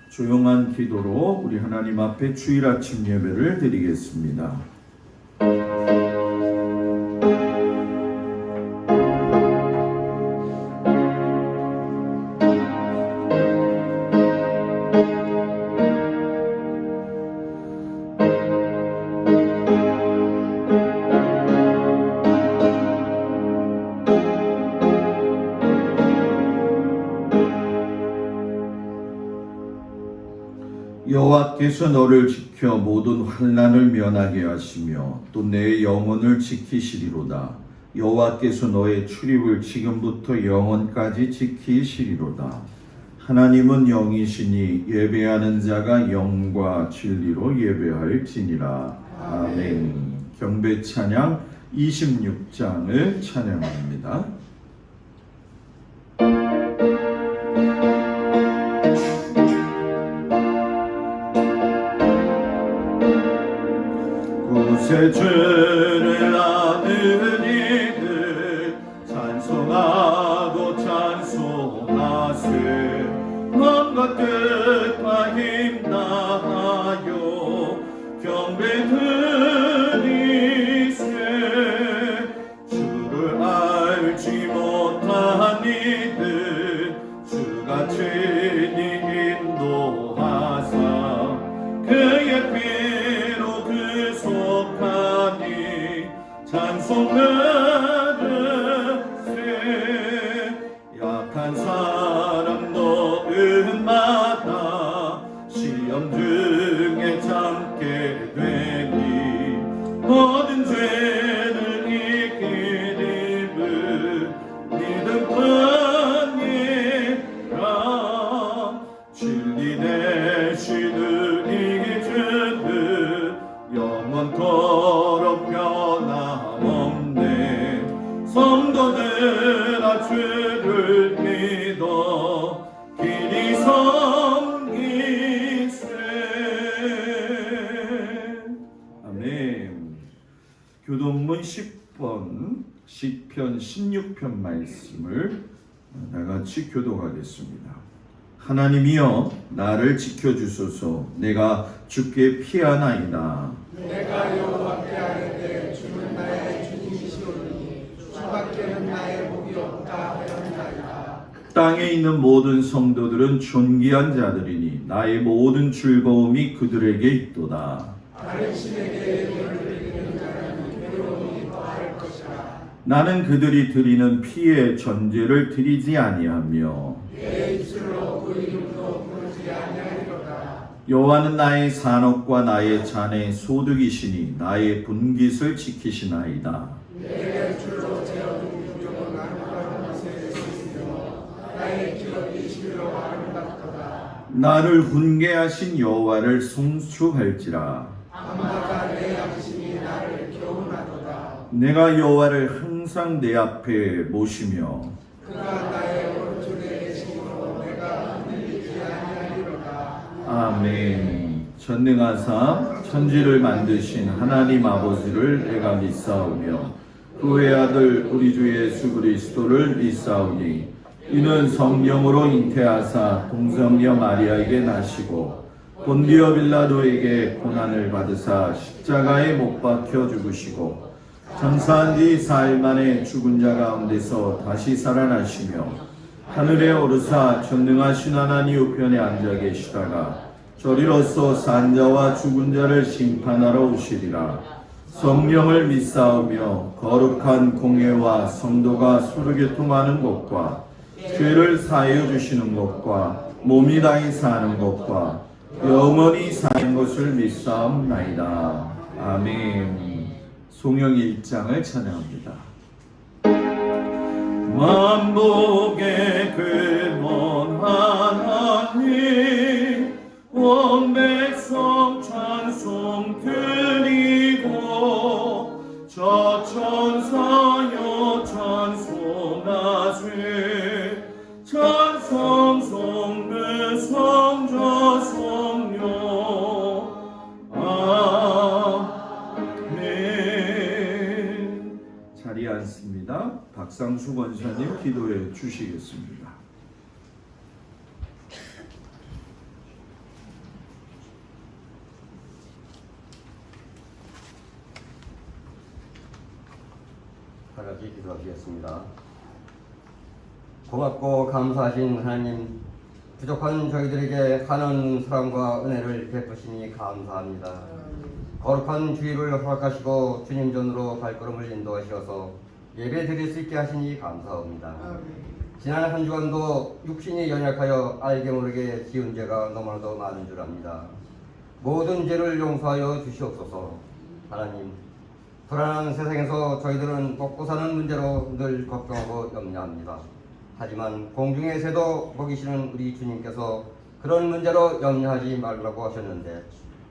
조용한 기도로 우리 하나님 앞에 주일 아침 예배를 드리겠습니다. 여호와께서 너를 지켜 모든 환난을 면하게 하시며 또 내 영혼을 지키시리로다. 여호와께서 너의 출입을 지금부터 영원까지 지키시리로다. 하나님은 영이시니 예배하는 자가 영과 진리로 예배할지니라. 아멘. 경배 찬양 26장을 찬양합니다. 구세 주를 아는 이들 찬송하고 찬송하세. 마음과 뜻과 힘 다하여 경배 드리세. 주를 알지 못한 이들 주가 친히 인도하사 그의 피로 구속하니 찬송 들으세. 약한 사람도 음마다 시험 중에 참게 되니 모든 죄를 이기리을 믿음뿐이라. 진리 되시는 이 주는 영원토록 변함없네. 성도들아 주를 믿어 길이 섬기세. 아멘. 교동문 10번 시편 16편 말씀을 다같이 교독하겠습니다. 하나님이여 나를 지켜주소서. 내가 주께 피하나이다. 내가 여호와께 아뢰되 주는 나의 주님이시오니 주밖에는 나의 복이 없다 하였나이다. 땅에 있는 모든 성도들은 존귀한 자들이니 나의 모든 즐거움이 그들에게 있도다. 다른신에게 예물을 드리는 자는 괴로움이 더할 것이라. 나는 그들이 드리는 피의 전제를 드리지 아니하며 내 입술로 그 이름도 부르지 아니하리로다. 여호와는 나의 산업과 나의 잔의 소득이시니 나의 분깃을 지키시나이다. 내 줄로 재어둔 유종은 아름다운 것에 있으며 나의 기업이 실로 아름답도다. 나를 훈계하신 여호와를 송축할지라. 밤마다 내 양심이 나를 교훈하도다. 내가 여호와를 항상 내 앞에 모시며 그가 나의 오른쪽에 계심으로 내가 흔들리지 아니하리로다. 아멘. 전능하사 천지를 만드신 하나님 아버지를 내가 믿사오며 그의 아들 우리 주 예수 그리스도를 믿사오니 이는 성령으로 잉태하사 동성녀 마리아에게 나시고 본디오 빌라도에게 고난을 받으사 십자가에 못 박혀 죽으시고 장사한 지 4일 만에 죽은 자 가운데서 다시 살아나시며 하늘에 오르사 전능하신 하나님 우편에 앉아 계시다가 저리로서 산자와 죽은 자를 심판하러 오시리라. 성령을 믿사오며 거룩한 공회와 성도가 서로 교통하는 것과 죄를 사하여 주시는 것과 몸이 다히 사는 것과 영원히 사는 것을 믿사옵나이다. 아멘. 송영 1장을 찬양합니다. 만복의 근원 하나님 온 백성 찬송 드리고 저 천사여 찬송하세. 찬송 성부 성자 성령 아멘. 자리에 앉습니다. 박상수 권사님 기도해 주시겠습니다. 기도하시겠습니다. 고맙고 감사하신 하나님, 부족한 저희들에게 한원 사랑과 은혜를 베푸시니 감사합니다. 거룩한 주일을 허락하시고 주님 전으로 발걸음을 인도하셔서 예배 드릴 수 있게 하시니 감사합니다. 지난 한 주간도 육신이 연약하여 알게 모르게 지은 죄가 너무나도 많은 줄 압니다. 모든 죄를 용서하여 주시옵소서. 하나님, 불안한 세상에서 저희들은 먹고 사는 문제로 늘 걱정하고 염려합니다. 하지만 공중의 새도 먹이시는 우리 주님께서 그런 문제로 염려하지 말라고 하셨는데,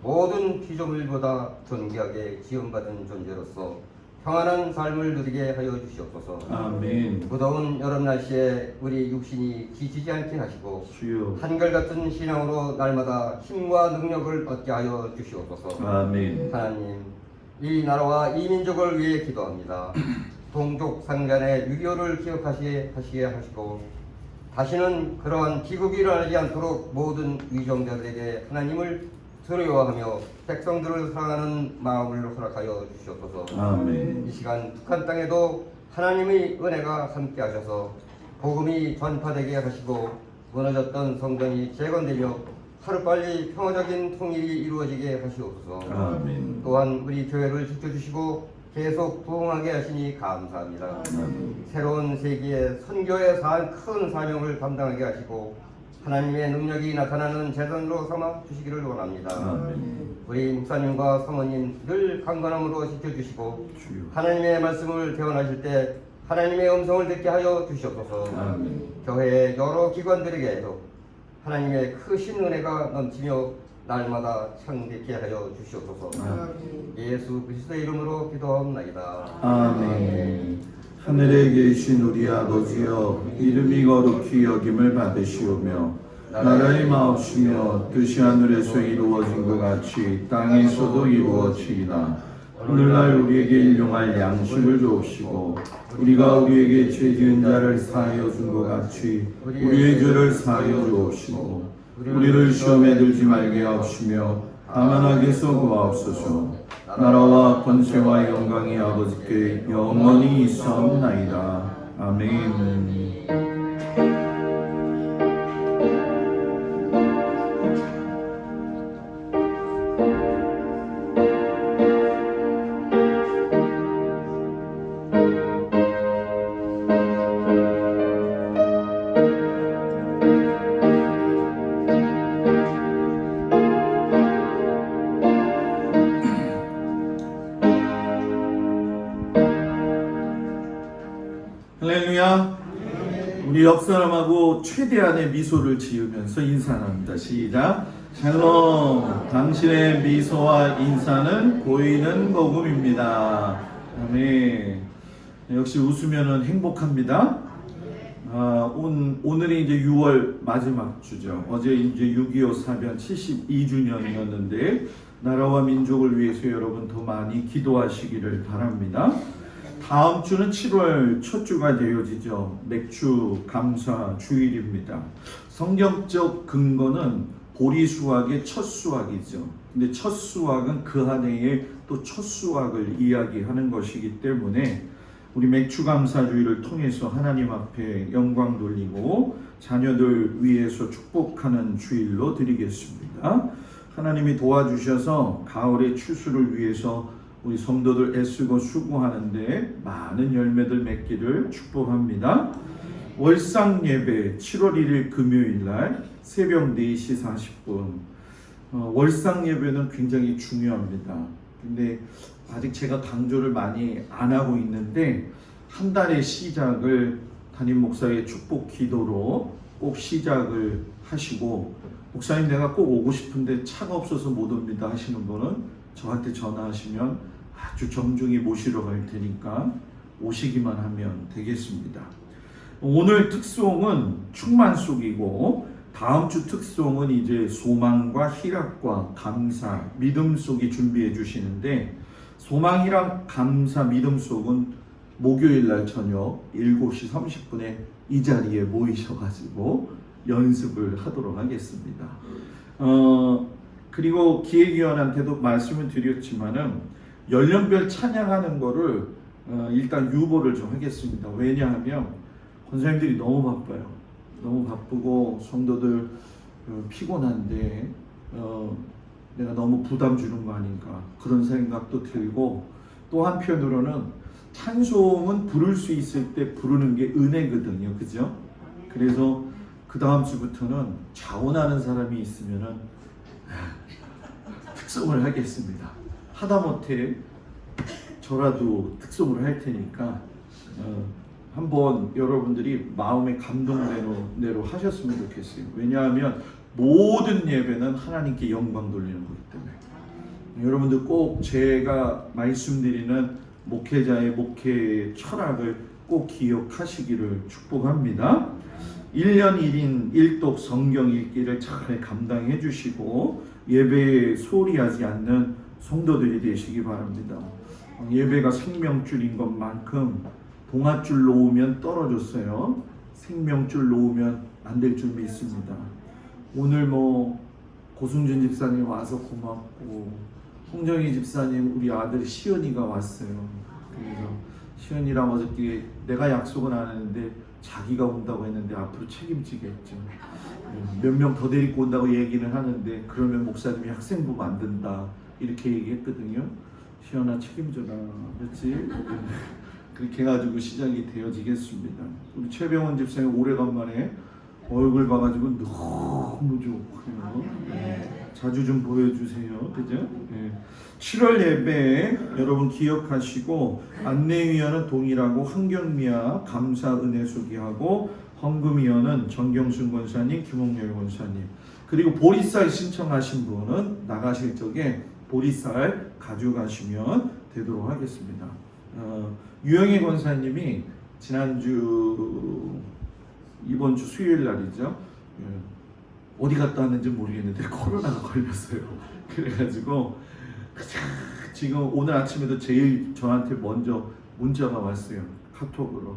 모든 피조물보다 존귀하게 지음받은 존재로서 평안한 삶을 누리게 하여 주시옵소서. 아멘. 무더운 여름 날씨에 우리 육신이 지치지 않게 하시고 주여. 한결같은 신앙으로 날마다 힘과 능력을 얻게 하여 주시옵소서. 아멘. 하나님, 이 나라와 이 민족을 위해 기도합니다. 동족 상간의 유교를 기억하시게 하시고 다시는 그러한 비극이 일어나지 않도록 모든 위정자들에게 하나님을 두려워하며 백성들을 사랑하는 마음을 허락하여 주시옵소서. 아멘. 이 시간 북한 땅에도 하나님의 은혜가 함께 하셔서 복음이 전파되게 하시고 무너졌던 성전이 재건되며 하루빨리 평화적인 통일이 이루어지게 하시옵소서. 아멘. 또한 우리 교회를 지켜주시고 계속 부흥하게 하시니 감사합니다. 새로운 세기에 선교에 사한 큰 사명을 감당하게 하시고 하나님의 능력이 나타나는 재단으로 삼아 주시기를 원합니다. 아멘. 우리 목사님과 사모님 늘 강건함으로 지켜주시고 주여. 하나님의 말씀을 대언하실 때 하나님의 음성을 듣게 하여 주시옵소서. 아멘. 교회의 여러 기관들에게도 하나님의 크신 은혜가 넘치며 날마다 창대케 하여 주시옵소서. 예수 그리스도의 이름으로 기도합나이다. 아멘. 하늘에 계신 우리 아버지여, 이름이 거룩히 여김을 받으시오며 나라의 마옵시며 뜻이 하늘에서 이루어진 것 같이 땅에서도 이루어지이다. 오늘날 우리에게 일용할 양식을 주옵시고 우리가 우리에게 죄 지은 자를 사하여 준 것 같이 우리의 죄를 사하여 주옵시고 우리를 시험에 들지 말게 하옵시며 다만 악에서 구하옵소서. 나라와 권세와 영광이 아버지께 영원히 있사옵나이다. 아멘. 할렐루야. 우리 옆 사람하고 최대한의 미소를 지으면서 인사 나눕니다. 시작. 샬롬. 당신의 미소와 인사는 보이는 복음입니다. 아멘. 역시 웃으면은 행복합니다. 오늘이 이제 6월 마지막 주죠. 어제 이제 6.25 사변 72주년이었는데 나라와 민족을 위해서 여러분 더 많이 기도하시기를 바랍니다. 다음 주는 7월 첫 주가 되어지죠. 맥주 감사 주일입니다. 성경적 근거는 보리 수확의 첫 수확이죠. 근데 첫 수확은 그 한 해의 또 첫 수확을 이야기하는 것이기 때문에 우리 맥주 감사 주일을 통해서 하나님 앞에 영광 돌리고 자녀들 위해서 축복하는 주일로 드리겠습니다. 하나님이 도와주셔서 가을의 추수를 위해서 우리 성도들 애쓰고 수고하는데 많은 열매들 맺기를 축복합니다. 월상 예배 7월 1일 금요일 날 새벽 4시 40분 월상 예배는 굉장히 중요합니다. 근데 아직 제가 강조를 많이 안 하고 있는데 한 달의 시작을 담임 목사의 축복 기도로 꼭 시작을 하시고 목사님 내가 꼭 오고 싶은데 차가 없어서 못 옵니다 하시는 분은 저한테 전화하시면 아주 정중히 모시러 갈 테니까 오시기만 하면 되겠습니다. 오늘 특송은 충만속이고 다음 주 특송은 이제 소망과 희락과 감사, 믿음 속이 준비해 주시는데 소망, 희락, 감사, 믿음 속은 목요일 날 저녁 7시 30분에 이 자리에 모이셔가지고 연습을 하도록 하겠습니다. 그리고 기획위원한테도 말씀을 드렸지만은 연령별 찬양하는 거를 일단 유보를 좀 하겠습니다. 왜냐하면 권사님들이 너무 바빠요. 너무 바쁘고 성도들 피곤한데 내가 너무 부담 주는 거 아닌가 그런 생각도 들고, 또 한편으로는 찬송은 부를 수 있을 때 부르는 게 은혜거든요. 그죠? 그래서 그 다음 주부터는 자원하는 사람이 있으면은 특송을 하겠습니다. 하다못해 저라도 특송을 할 테니까 한번 여러분들이 마음의 감동대로 하셨으면 좋겠어요. 왜냐하면 모든 예배는 하나님께 영광 돌리는 거기 때문에 여러분들 꼭 제가 말씀드리는 목회자의 목회 철학을 꼭 기억하시기를 축복합니다. 1년 1인 1독 성경 읽기를 잘 감당해 주시고 예배에 소홀히하지 않는 성도들이 되시기 바랍니다. 예배가 생명줄인 것만큼 동아줄 놓으면 떨어졌어요. 생명줄 놓으면 안 될 줄 믿습니다. 오늘 고승준 집사님 와서 고맙고, 홍정희 집사님 우리 아들 시연이가 왔어요. 그래서 시연이랑 어저께 내가 약속은 안 했는데 자기가 온다고 했는데 앞으로 책임지겠죠. 몇 명 더 데리고 온다고 얘기는 하는데 그러면 목사님이 학생부 만든다 이렇게 얘기했거든요. 시연아 책임져라, 그렇지? 그렇게 해가지고 시작이 되어지겠습니다. 우리 최병원 집사님 오래간만에 얼굴 봐가지고 너무 좋고요. 자주 좀 보여주세요. 그죠? 7월 예배 여러분 기억하시고, 안내위원은 동일하고 한경미와 감사 은혜 수기하고, 헌금위원은 정경순 권사님, 김홍렬 권사님, 그리고 보리쌀 신청하신 분은 나가실 적에 보리쌀 가져가시면 되도록 하겠습니다. 유영희 권사님이 이번 주 수요일 날이죠. 어디 갔다 왔는지 모르겠는데 코로나가 걸렸어요. 그래가지고 지금 오늘 아침에도 제일 저한테 먼저 문자가 왔어요. 카톡으로.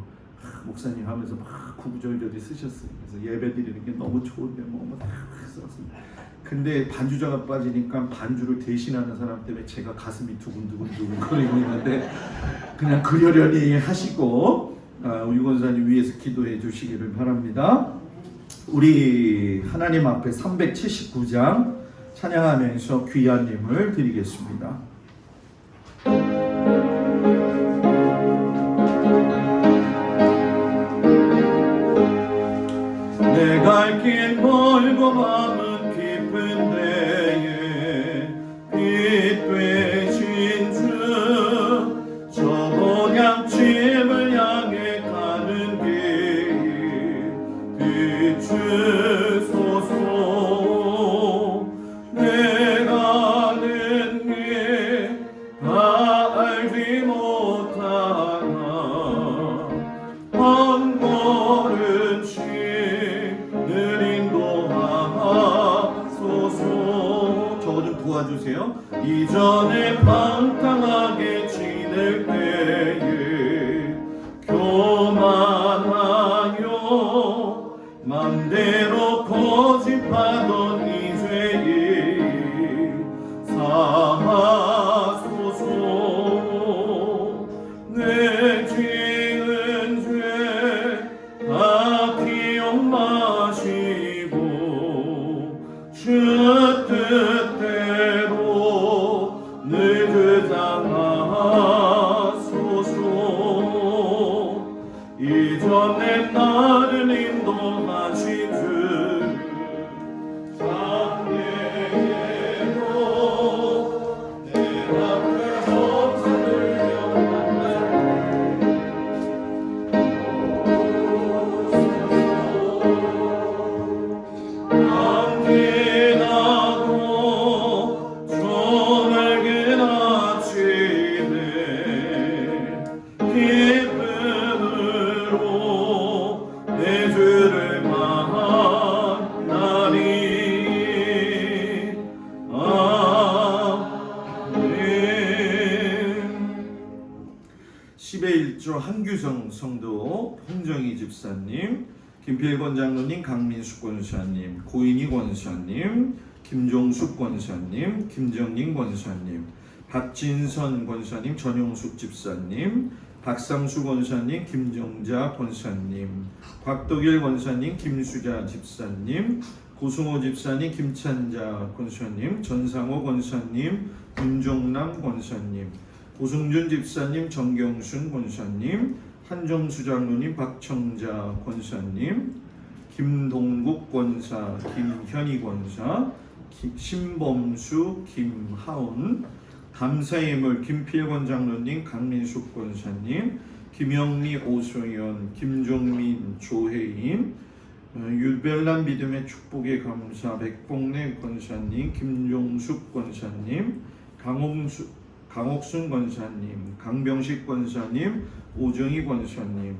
목사님 하면서 막 구구절절히 쓰셨어요. 그래서 예배 드리는 게 너무 좋은데 막 썼습니다. 근데 반주자가 빠지니까 반주를 대신하는 사람 때문에 제가 가슴이 두근두근 거리고 있는데 그냥 그러려니 하시고 유 권사님 위해서 기도해 주시기를 바랍니다. 우리 하나님 앞에 379장 찬양하면서 귀한님을 드리겠습니다. 내 갈 길 멀고 밤은 깊은 데에 빛 되신 주, 저 본향집을 향해 가는 길 비추소서. 내가 아는 길 다 알지 못하나 한 걸음씩 늘 인도하소서. 저거 좀 도와주세요. 이전에 방탕하게 지낼 때에 교만하여 맘대로 고집하던 이 죄에 사하소서. 내 지은 죄 다 기억 마시고 주 뜻대로 늘 주장하소서. 이전에 나를 인도하신 주 장래에도 내 앞을 없어들려 만나고 저 낡은 아침에 기쁨으로 내 주를 만나리. 아멘. 10의 1조 한규성 성도, 홍정희 집사님, 김필권 장로님, 강민숙 권사님, 고인희 권사님, 김종숙 권사님, 김정린 권사님, 박진선 권사님, 전용숙 집사님, 박상수 권사님, 김정자 권사님, 곽덕일 권사님, 김수자 집사님, 고승호 집사님, 김찬자 권사님, 전상호 권사님, 윤종남 권사님, 고승준 집사님, 정경순 권사님, 한정수 장로님, 박청자 권사님, 김동국 권사, 김현희 권사, 신범수, 김하운, 감사예물 김필권 장로님, 강민숙 권사님, 김영미, 오소연, 김종민, 조혜인, 유별난 믿음의 축복의 감사 백봉래 권사님, 김종숙 권사님, 강옥순 권사님, 강병식 권사님, 오정희 권사님,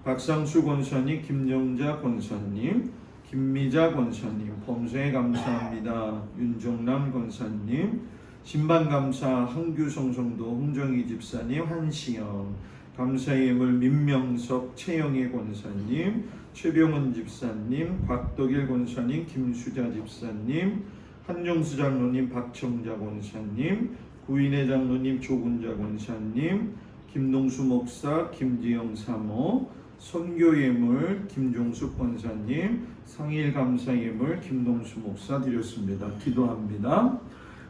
박상수 권사님, 김정자 권사님, 김미자 권사님, 범사에 감사합니다. 윤정남 권사님, 신방감사 한규성 성도, 홍정희 집사님, 한시영, 감사의 예물 민명석, 최영애 권사님, 최병원 집사님, 곽덕일 권사님, 김수자 집사님, 한정수 장로님, 박청자 권사님, 구인의 장로님, 조군자 권사님, 김동수 목사, 김지영 사모, 선교예물 김종숙 권사님, 상일 감사예물 김동수 목사 드렸습니다. 기도합니다.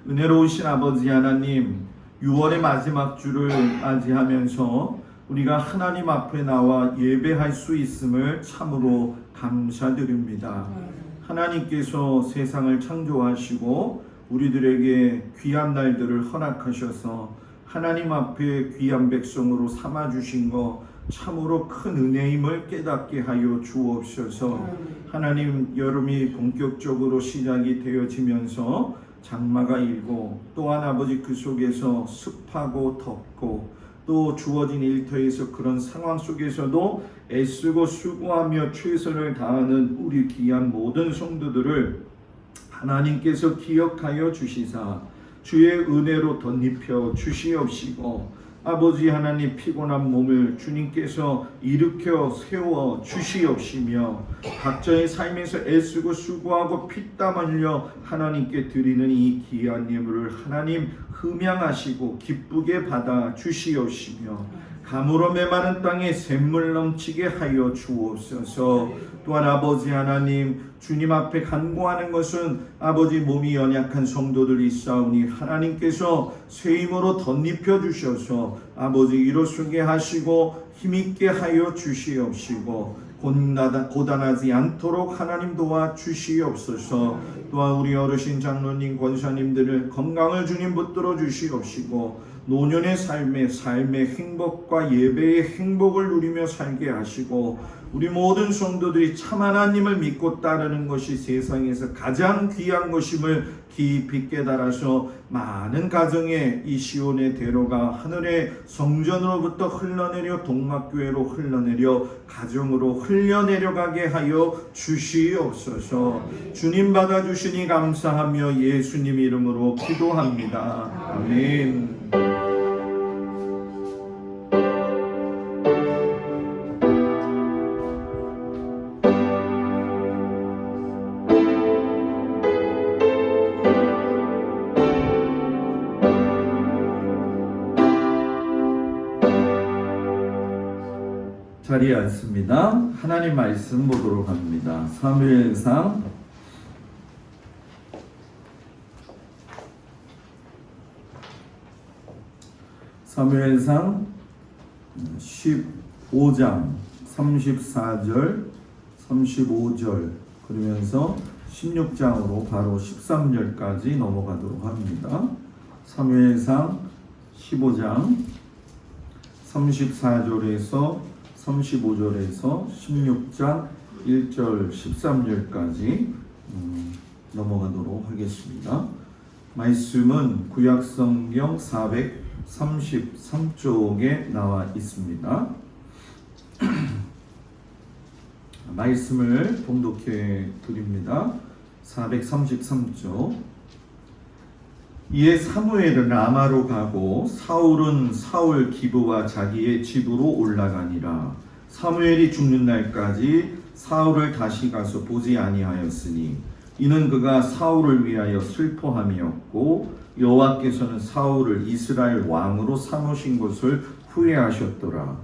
은혜로우신 아버지 하나님, 6월의 마지막 주를 맞이하면서 우리가 하나님 앞에 나와 예배할 수 있음을 참으로 감사드립니다. 하나님께서 세상을 창조하시고 우리들에게 귀한 날들을 허락하셔서 하나님 앞에 귀한 백성으로 삼아주신 것 참으로 큰 은혜임을 깨닫게 하여 주옵소서. 하나님, 여름이 본격적으로 시작이 되어지면서 장마가 일고, 또한 아버지 그 속에서 습하고 덥고 또 주어진 일터에서 그런 상황 속에서도 애쓰고 수고하며 최선을 다하는 우리 귀한 모든 성도들을 하나님께서 기억하여 주시사 주의 은혜로 덧입혀 주시옵시고, 아버지 하나님, 피곤한 몸을 주님께서 일으켜 세워 주시옵시며, 각자의 삶에서 애쓰고 수고하고 피땀 흘려 하나님께 드리는 이 귀한 예물을 하나님 흠양하시고 기쁘게 받아 주시옵시며, 가물어 메마른 땅에 샘물 넘치게 하여 주옵소서. 또한 아버지 하나님, 주님 앞에 간구하는 것은 아버지 몸이 연약한 성도들이 있사오니 하나님께서 새 힘으로 덧입혀 주셔서 아버지 일어서게 하시고 힘있게 하여 주시옵시고, 고단하지 않도록 하나님 도와 주시옵소서. 또한 우리 어르신 장로님 권사님들을 건강을 주님 붙들어 주시옵시고, 노년의 삶의 행복과 예배의 행복을 누리며 살게 하시고, 우리 모든 성도들이 참 하나님을 믿고 따르는 것이 세상에서 가장 귀한 것임을 깊이 깨달아서 많은 가정에 이 시온의 대로가 하늘의 성전으로부터 흘러내려 동막교회로 흘러내려 가정으로 흘려내려가게 하여 주시옵소서. 주님 받아주시니 감사하며 예수님 이름으로 기도합니다. 아멘. 자리에 앉습니다. 하나님 말씀 보도록 합니다. 사무엘상 15장 34절 35절 그러면서 16장으로 바로 13절까지 넘어가도록 합니다. 사무엘상 15장 34절에서 35절에서 16장 1절 13절까지 넘어가도록 하겠습니다. 말씀은 구약성경 433쪽에 나와 있습니다. 말씀을 봉독해 드립니다. 433쪽. 이에 사무엘은 라마로 가고 사울은 사울 기브와 자기의 집으로 올라가니라. 사무엘이 죽는 날까지 사울을 다시 가서 보지 아니하였으니 이는 그가 사울을 위하여 슬퍼함이었고 여호와께서는 사울을 이스라엘 왕으로 삼으신 것을 후회하셨더라.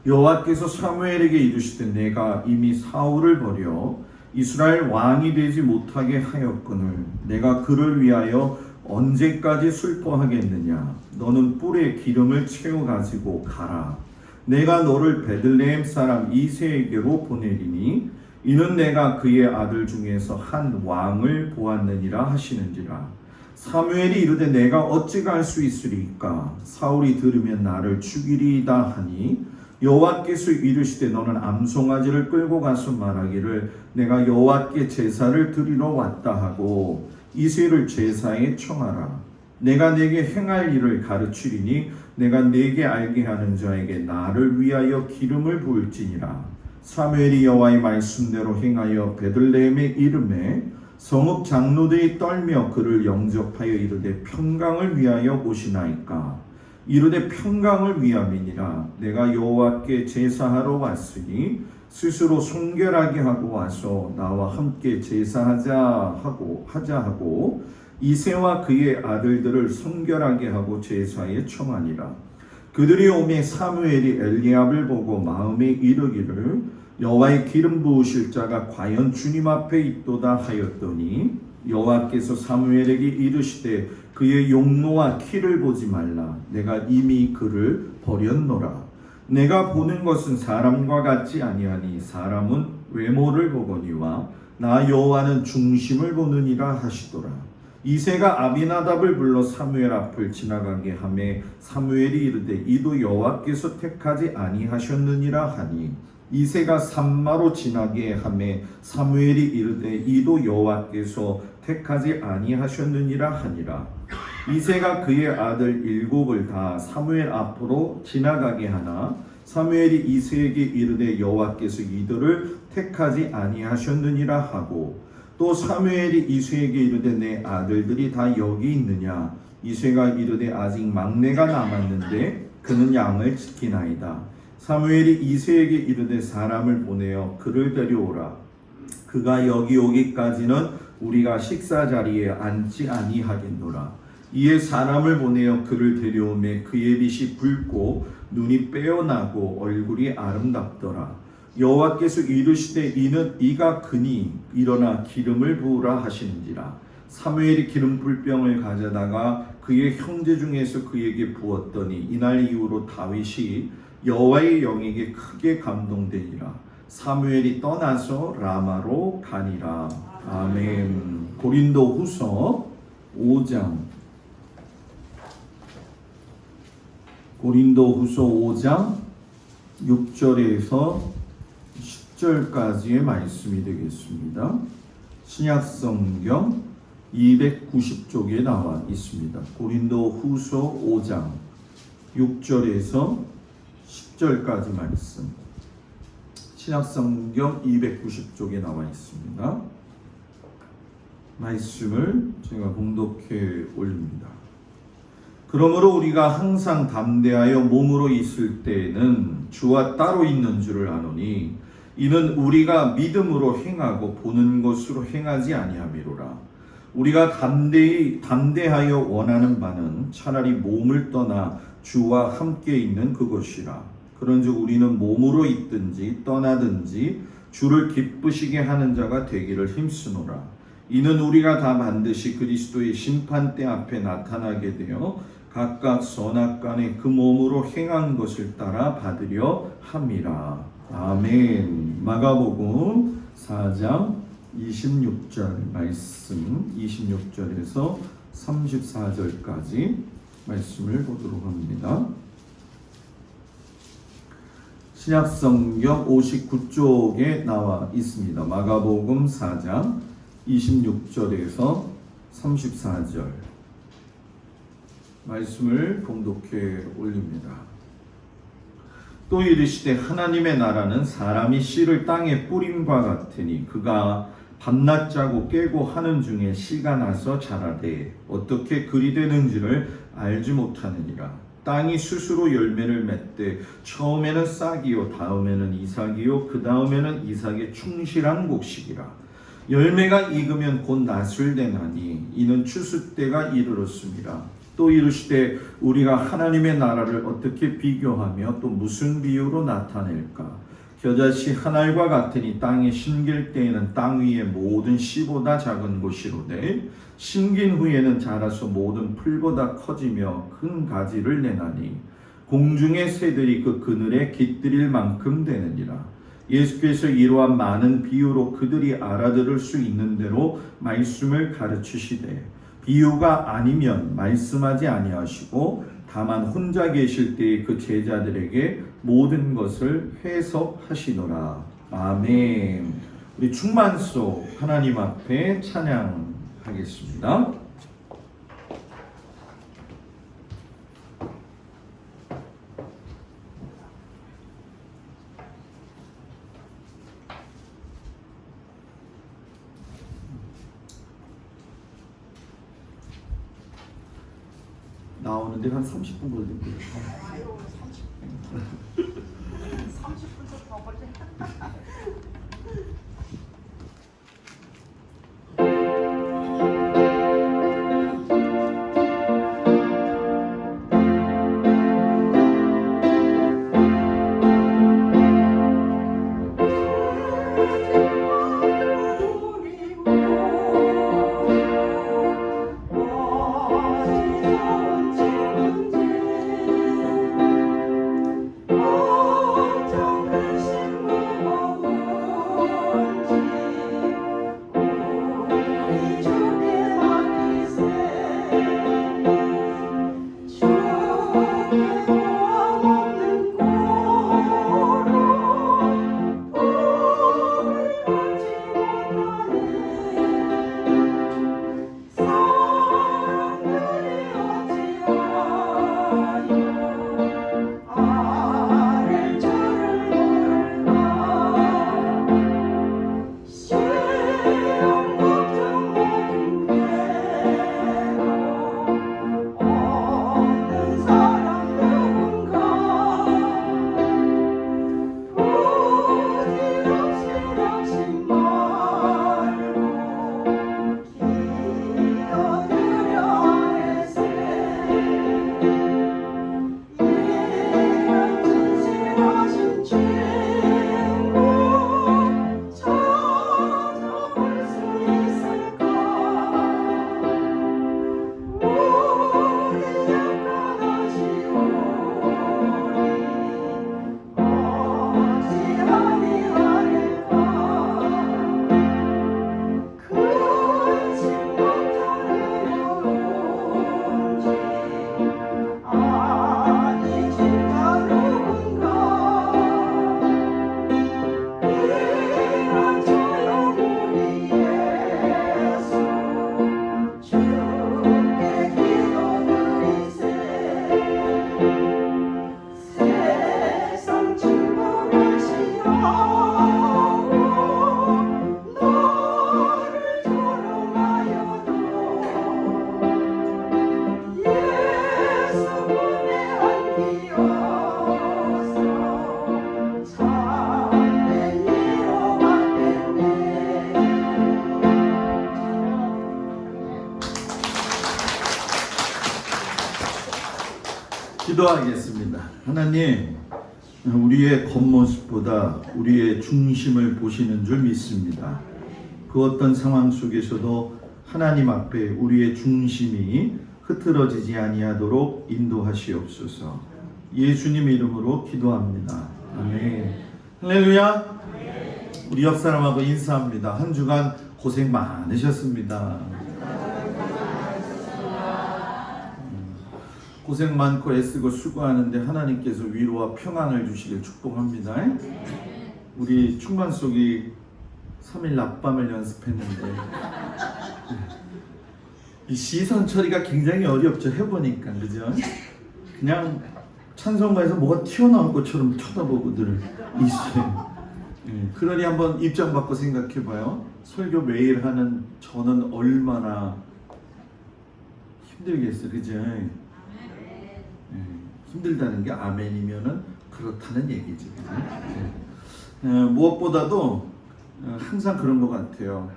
여호와께서 사무엘에게 이르시되 내가 이미 사울을 버려 이스라엘 왕이 되지 못하게 하였거늘 내가 그를 위하여 언제까지 슬퍼하겠느냐. 너는 뿔에 기름을 채워 가지고 가라. 내가 너를 베들레헴 사람 이새에게로 보내리니 이는 내가 그의 아들 중에서 한 왕을 보았느니라 하시는지라. 사무엘이 이르되 내가 어찌 갈 수 있으리까. 사울이 들으면 나를 죽이리이다 하니 여호와께서 이르시되 너는 암송아지를 끌고 가서 말하기를 내가 여호와께 제사를 드리러 왔다 하고 이새를 제사에 청하라. 내가 네게 행할 일을 가르치리니 내가 네게 알게 하는 자에게 나를 위하여 기름을 부을지니라. 사무엘이 여호와의 말씀대로 행하여 베들레헴에 이르매 성읍 장로들이 떨며 그를 영접하여 이르되 평강을 위하여 오시나이까. 이르되 평강을 위함이니라. 내가 여호와께 제사하러 왔으니 스스로 순결하게 하고 와서 나와 함께 제사하자 하고 이새와 그의 아들들을 순결하게 하고 제사에 청하니라. 그들이 오매 사무엘이 엘리압을 보고 마음에 이르기를 여호와의 기름 부으실 자가 과연 주님 앞에 있도다 하였더니 여호와께서 사무엘에게 이르시되 그의 용모와 키를 보지 말라. 내가 이미 그를 버렸노라. 내가 보는 것은 사람과 같지 아니하니 사람은 외모를 보거니와 나 여호와는 중심을 보느니라 하시더라. 이새가 아비나답을 불러 사무엘 앞을 지나가게 하매 사무엘이 이르되 이도 여호와께서 택하지 아니하셨느니라 하니 이새가 산마로 지나게 하매 사무엘이 이르되 이도 여호와께서 택하지 아니하셨느니라 하니라. 이새가 그의 아들 7을 다 사무엘 앞으로 지나가게 하나 사무엘이 이새에게 이르되 여호와께서 이들을 택하지 아니하셨느니라 하고 또 사무엘이 이새에게 이르되 내 아들들이 다 여기 있느냐. 이새가 이르되 아직 막내가 남았는데 그는 양을 지키나이다. 사무엘이 이새에게 이르되 사람을 보내어 그를 데려오라. 그가 여기 오기까지는 우리가 식사 자리에 앉지 아니하겠노라. 이에 사람을 보내어 그를 데려오매 그의 빛이 붉고 눈이 빼어나고 얼굴이 아름답더라. 여호와께서 이르시되 이는 이가 그니 일어나 기름을 부으라 하시는지라. 사무엘이 기름 불병을 가져다가 그의 형제 중에서 그에게 부었더니 이날 이후로 다윗이 여호와의 영에게 크게 감동되니라. 사무엘이 떠나서 라마로 가니라. 아멘. 고린도후서 5장 고린도후서 5장 6절에서 10절까지의 말씀이 되겠습니다. 신약성경 290쪽에 나와 있습니다. 고린도후서 5장 6절에서 10절까지 말씀. 신약성경 290쪽에 나와 있습니다. 말씀을 제가 봉독해 올립니다. 그러므로 우리가 항상 담대하여 몸으로 있을 때에는 주와 따로 있는 줄을 아노니 이는 우리가 믿음으로 행하고 보는 것으로 행하지 아니함이로라. 우리가 담대하여 원하는 바는 차라리 몸을 떠나 주와 함께 있는 그것이라. 그런즉 우리는 몸으로 있든지 떠나든지 주를 기쁘시게 하는 자가 되기를 힘쓰노라. 이는 우리가 다 반드시 그리스도의 심판대 앞에 나타나게 되어 각각 선악간에 그 몸으로 행한 것을 따라 받으려 함이라. 아멘. 마가복음 4장 26절 말씀 26절에서 34절까지 말씀을 보도록 합니다. 신약성경 59쪽에 나와 있습니다. 마가복음 4장 26절에서 34절 말씀을 봉독해 올립니다. 또 이르시되 하나님의 나라는 사람이 씨를 땅에 뿌림과 같으니 그가 밤낮 자고 깨고 하는 중에 씨가 나서 자라되 어떻게 그리 되는지를 알지 못하느니라. 땅이 스스로 열매를 맺되 처음에는 싹이요 다음에는 이삭이요 그 다음에는 이삭의 충실한 곡식이라. 열매가 익으면 곧 낫을 되나니 이는 추수 때가 이르렀습니다. 또 이르시되 우리가 하나님의 나라를 어떻게 비교하며 또 무슨 비유로 나타낼까? 겨자씨 한 알과 같으니 땅에 심길 때에는 땅 위의 모든 씨보다 작은 곳이로되 심긴 후에는 자라서 모든 풀보다 커지며 큰 가지를 내나니 공중의 새들이 그 그늘에 깃들일 만큼 되느니라. 예수께서 이러한 많은 비유로 그들이 알아들을 수 있는 대로 말씀을 가르치시되 비유가 아니면 말씀하지 아니하시고 다만 혼자 계실 때에 그 제자들에게 모든 것을 해석하시노라. 아멘. 우리 충만소 하나님 앞에 찬양하겠습니다. 나오는데 한 30분 걸린대요. 30분도 더 걸려. 기도하겠습니다. 하나님, 우리의 겉모습보다 우리의 중심을 보시는 줄 믿습니다. 그 어떤 상황 속에서도 하나님 앞에 우리의 중심이 흐트러지지 아니하도록 인도하시옵소서. 예수님 이름으로 기도합니다. 아멘. 할렐루야. 우리 옆 사람하고 인사합니다. 한 주간 고생 많으셨습니다. 고생 많고 애쓰고 수고하는데 하나님께서 위로와 평안을 주시길 축복합니다. 우리 충만속이 3일 낮밤을 연습했는데 이 시선 처리가 굉장히 어렵죠. 해보니까. 그죠? 그냥 찬송가에서 뭐가 튀어나올 것처럼 쳐다보고들 있어요. 그러니 한번 입장 바꿔 생각해봐요. 설교 매일 하는 저는 얼마나 힘들겠어요. 그죠? 힘들다는 게 아멘이면은 그렇다는 얘기죠. 무엇보다도 항상 그런 것 같아요.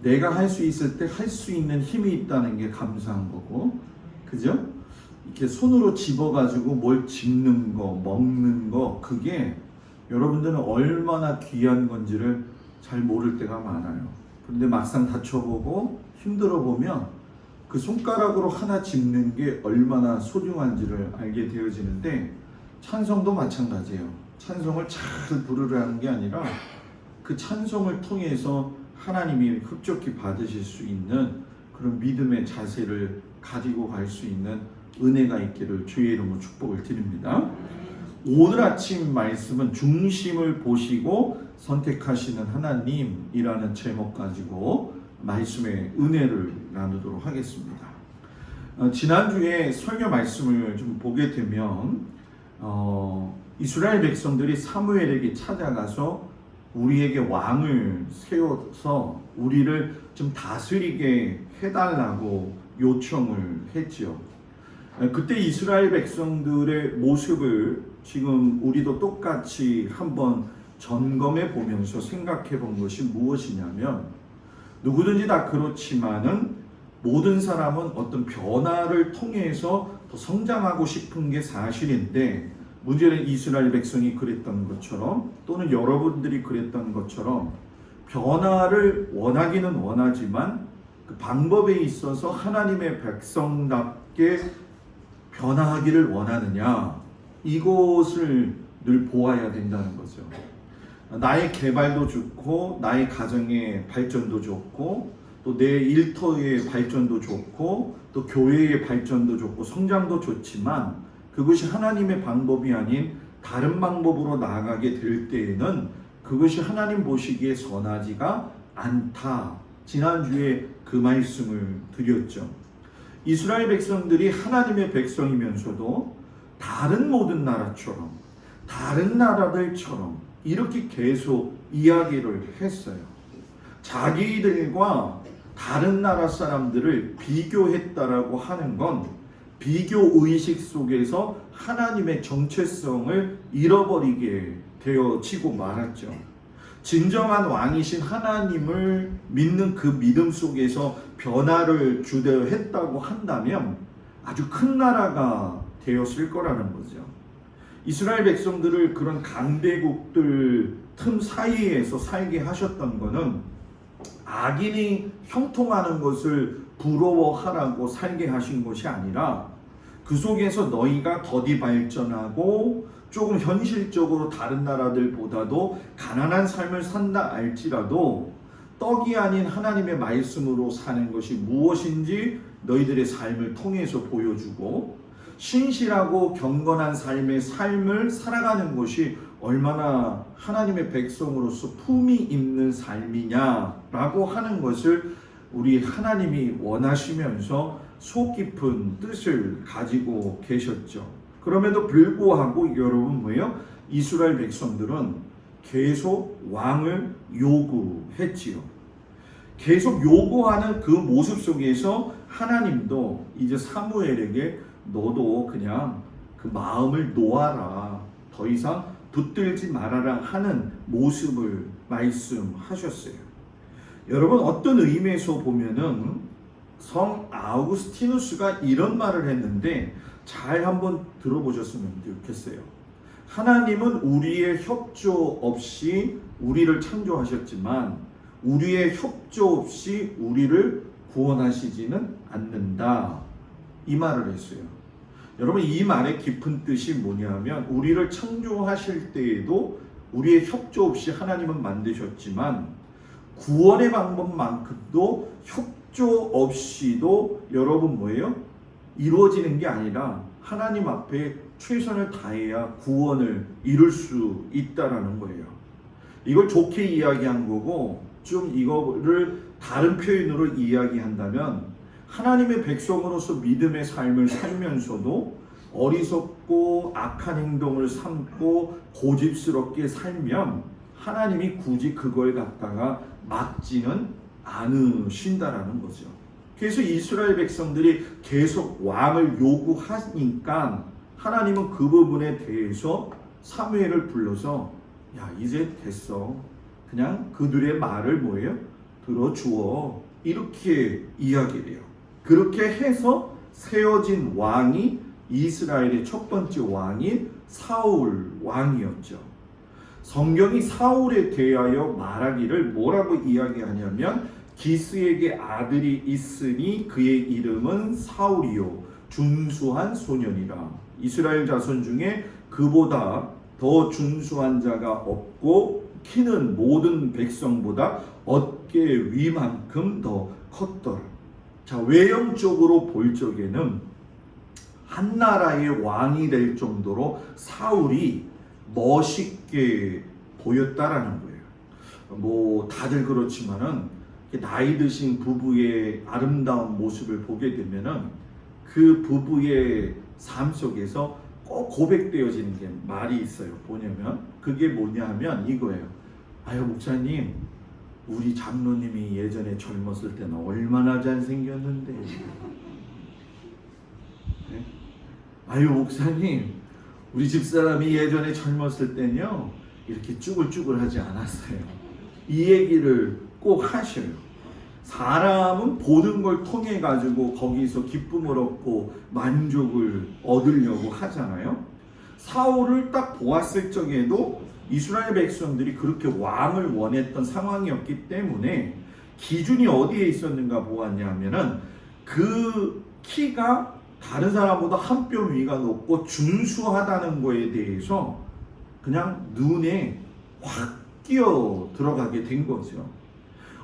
내가 할 수 있을 때 할 수 있는 힘이 있다는 게 감사한 거고, 그죠? 이렇게 손으로 집어가지고 뭘 집는 거, 먹는 거, 그게 여러분들은 얼마나 귀한 건지를 잘 모를 때가 많아요. 그런데 막상 다쳐보고 힘들어 보면 그 손가락으로 하나 집는 게 얼마나 소중한지를 알게 되어지는데, 찬송도 마찬가지예요. 찬송을 잘 부르라는 게 아니라 그 찬송을 통해서 하나님이 흡족히 받으실 수 있는 그런 믿음의 자세를 가지고 갈 수 있는 은혜가 있기를 주의 이름으로 축복을 드립니다. 오늘 아침 말씀은 중심을 보시고 선택하시는 하나님이라는 제목 가지고 말씀의 은혜를 나누도록 하겠습니다. 지난주에 설교 말씀을 좀 보게 되면 이스라엘 백성들이 사무엘에게 찾아가서 우리에게 왕을 세워서 우리를 좀 다스리게 해달라고 요청을 했죠. 그때 이스라엘 백성들의 모습을 지금 우리도 똑같이 한번 점검해 보면서 생각해 본 것이 무엇이냐면, 누구든지 다 그렇지만은 모든 사람은 어떤 변화를 통해서 더 성장하고 싶은 게 사실인데, 문제는 이스라엘 백성이 그랬던 것처럼 또는 여러분들이 그랬던 것처럼 변화를 원하기는 원하지만 그 방법에 있어서 하나님의 백성답게 변화하기를 원하느냐, 이것을 늘 보아야 된다는 거죠. 나의 개발도 좋고 나의 가정의 발전도 좋고 또 내 일터의 발전도 좋고 또 교회의 발전도 좋고 성장도 좋지만, 그것이 하나님의 방법이 아닌 다른 방법으로 나아가게 될 때에는 그것이 하나님 보시기에 선하지가 않다. 지난주에 그 말씀을 드렸죠. 이스라엘 백성들이 하나님의 백성이면서도 다른 모든 나라처럼, 다른 나라들처럼 이렇게 계속 이야기를 했어요. 자기들과 다른 나라 사람들을 비교했다라고 하는 건 비교 의식 속에서 하나님의 정체성을 잃어버리게 되어지고 말았죠. 진정한 왕이신 하나님을 믿는 그 믿음 속에서 변화를 주려 했다고 한다면 아주 큰 나라가 되었을 거라는 거죠. 이스라엘 백성들을 그런 강대국들 틈 사이에서 살게 하셨던 거는 악인이 형통하는 것을 부러워하라고 살게 하신 것이 아니라 그 속에서 너희가 더디 발전하고 조금 현실적으로 다른 나라들보다도 가난한 삶을 산다 할지라도 떡이 아닌 하나님의 말씀으로 사는 것이 무엇인지 너희들의 삶을 통해서 보여주고, 신실하고 경건한 삶을 살아가는 것이 얼마나 하나님의 백성으로서 품이 있는 삶이냐라고 하는 것을 우리 하나님이 원하시면서 속 깊은 뜻을 가지고 계셨죠. 그럼에도 불구하고 여러분 뭐예요? 이스라엘 백성들은 계속 왕을 요구했지요. 계속 요구하는 그 모습 속에서 하나님도 이제 사무엘에게 너도 그냥 그 마음을 놓아라, 더 이상 붙들지 말아라 하는 모습을 말씀하셨어요. 여러분, 어떤 의미에서 보면은 성 아우구스티누스가 이런 말을 했는데 잘 한번 들어보셨으면 좋겠어요. 하나님은 우리의 협조 없이 우리를 창조하셨지만 우리의 협조 없이 우리를 구원하시지는 않는다, 이 말을 했어요. 여러분, 이 말의 깊은 뜻이 뭐냐면, 우리를 창조하실 때에도 우리의 협조 없이 하나님은 만드셨지만 구원의 방법만큼도 협조 없이도 여러분 뭐예요? 이루어지는 게 아니라 하나님 앞에 최선을 다해야 구원을 이룰 수 있다라는 거예요. 이걸 좋게 이야기한 거고, 좀 이거를 다른 표현으로 이야기한다면 하나님의 백성으로서 믿음의 삶을 살면서도 어리석고 악한 행동을 삼고 고집스럽게 살면 하나님이 굳이 그걸 갖다가 막지는 않으신다라는 거죠. 그래서 이스라엘 백성들이 계속 왕을 요구하니까 하나님은 그 부분에 대해서 사무엘을 불러서 야, 이제 됐어. 그냥 그들의 말을 뭐예요? 들어주어 이렇게 이야기를 해요. 그렇게 해서 세워진 왕이 이스라엘의 첫 번째 왕인 사울 왕이었죠. 성경이 사울에 대하여 말하기를 뭐라고 이야기하냐면 기스에게 아들이 있으니 그의 이름은 사울이요 준수한 소년이라. 이스라엘 자손 중에 그보다 더 준수한 자가 없고 키는 모든 백성보다 어깨 위만큼 더 컸더라. 자, 외형적으로 볼 적에는 한 나라의 왕이 될 정도로 사울이 멋있게 보였다라는 거예요. 뭐 다들 그렇지만은 나이 드신 부부의 아름다운 모습을 보게 되면은 그 부부의 삶 속에서 꼭 고백되어지는 게 말이 있어요. 뭐냐면 그게 뭐냐 하면 이거예요. 아유 목사님, 우리 장로님이 예전에 젊었을 때는 얼마나 잘생겼는데. 네? 아유 목사님, 우리 집사람이 예전에 젊었을 때는요 이렇게 쭈글쭈글하지 않았어요. 이 얘기를 꼭 하셔요. 사람은 보는 걸 통해 가지고 거기서 기쁨을 얻고 만족을 얻으려고 하잖아요. 사울을 딱 보았을 적에도 이스라엘 백성들이 그렇게 왕을 원했던 상황이었기 때문에 기준이 어디에 있었는가 보았냐면은 그 키가 다른 사람보다 한 뼘 위가 높고 준수하다는 거에 대해서 그냥 눈에 확 끼어 들어가게 된 거죠.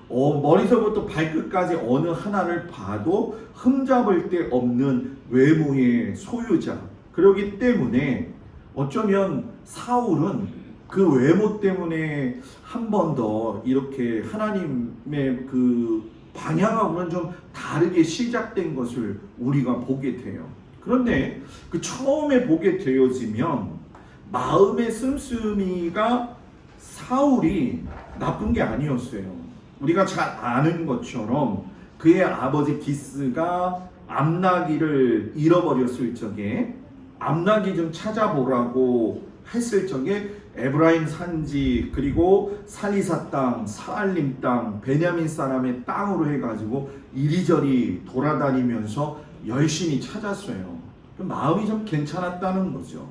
머리서부터 발끝까지 어느 하나를 봐도 흠잡을 데 없는 외모의 소유자. 그렇기 때문에 어쩌면 사울은 그 외모 때문에 한 번 더 이렇게 하나님의 그 방향하고는 좀 다르게 시작된 것을 우리가 보게 돼요. 그런데 그 처음에 보게 되어지면 마음의 씀씀이가 사울이 나쁜 게 아니었어요. 우리가 잘 아는 것처럼 그의 아버지 기스가 암나기를 잃어버렸을 적에 암나기 좀 찾아보라고 했을 적에 에브라임 산지 그리고 살리사 땅, 사알림 땅, 베냐민 사람의 땅으로 해가지고 이리저리 돌아다니면서 열심히 찾았어요. 마음이 좀 괜찮았다는 거죠.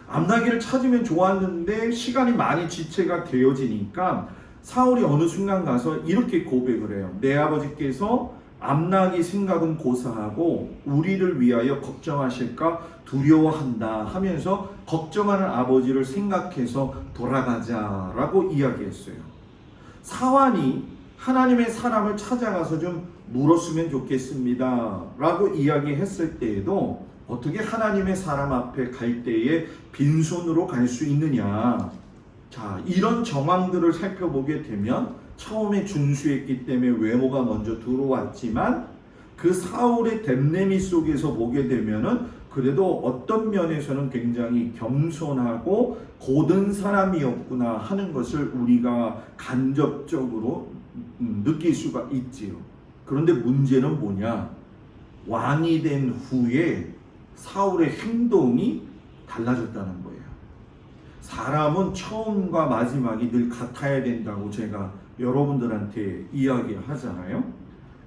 암나기를 찾으면 좋았는데 시간이 많이 지체가 되어지니까 사울이 어느 순간 가서 이렇게 고백을 해요. 내 아버지께서 암나기 생각은 고사하고 우리를 위하여 걱정하실까 두려워한다 하면서 걱정하는 아버지를 생각해서 돌아가자라고 이야기했어요. 사환이 하나님의 사람을 찾아가서 좀 물었으면 좋겠습니다 라고 이야기했을 때에도 어떻게 하나님의 사람 앞에 갈 때에 빈손으로 갈 수 있느냐. 자, 이런 정황들을 살펴보게 되면 처음에 준수했기 때문에 외모가 먼저 들어왔지만 그 사울의 댐내미 속에서 보게 되면은 그래도 어떤 면에서는 굉장히 겸손하고 고든 사람이었구나 하는 것을 우리가 간접적으로 느낄 수가 있지요. 그런데 문제는 뭐냐? 왕이 된 후에 사울의 행동이 달라졌다는 거예요. 사람은 처음과 마지막이 늘 같아야 된다고 제가 여러분들한테 이야기를 하잖아요.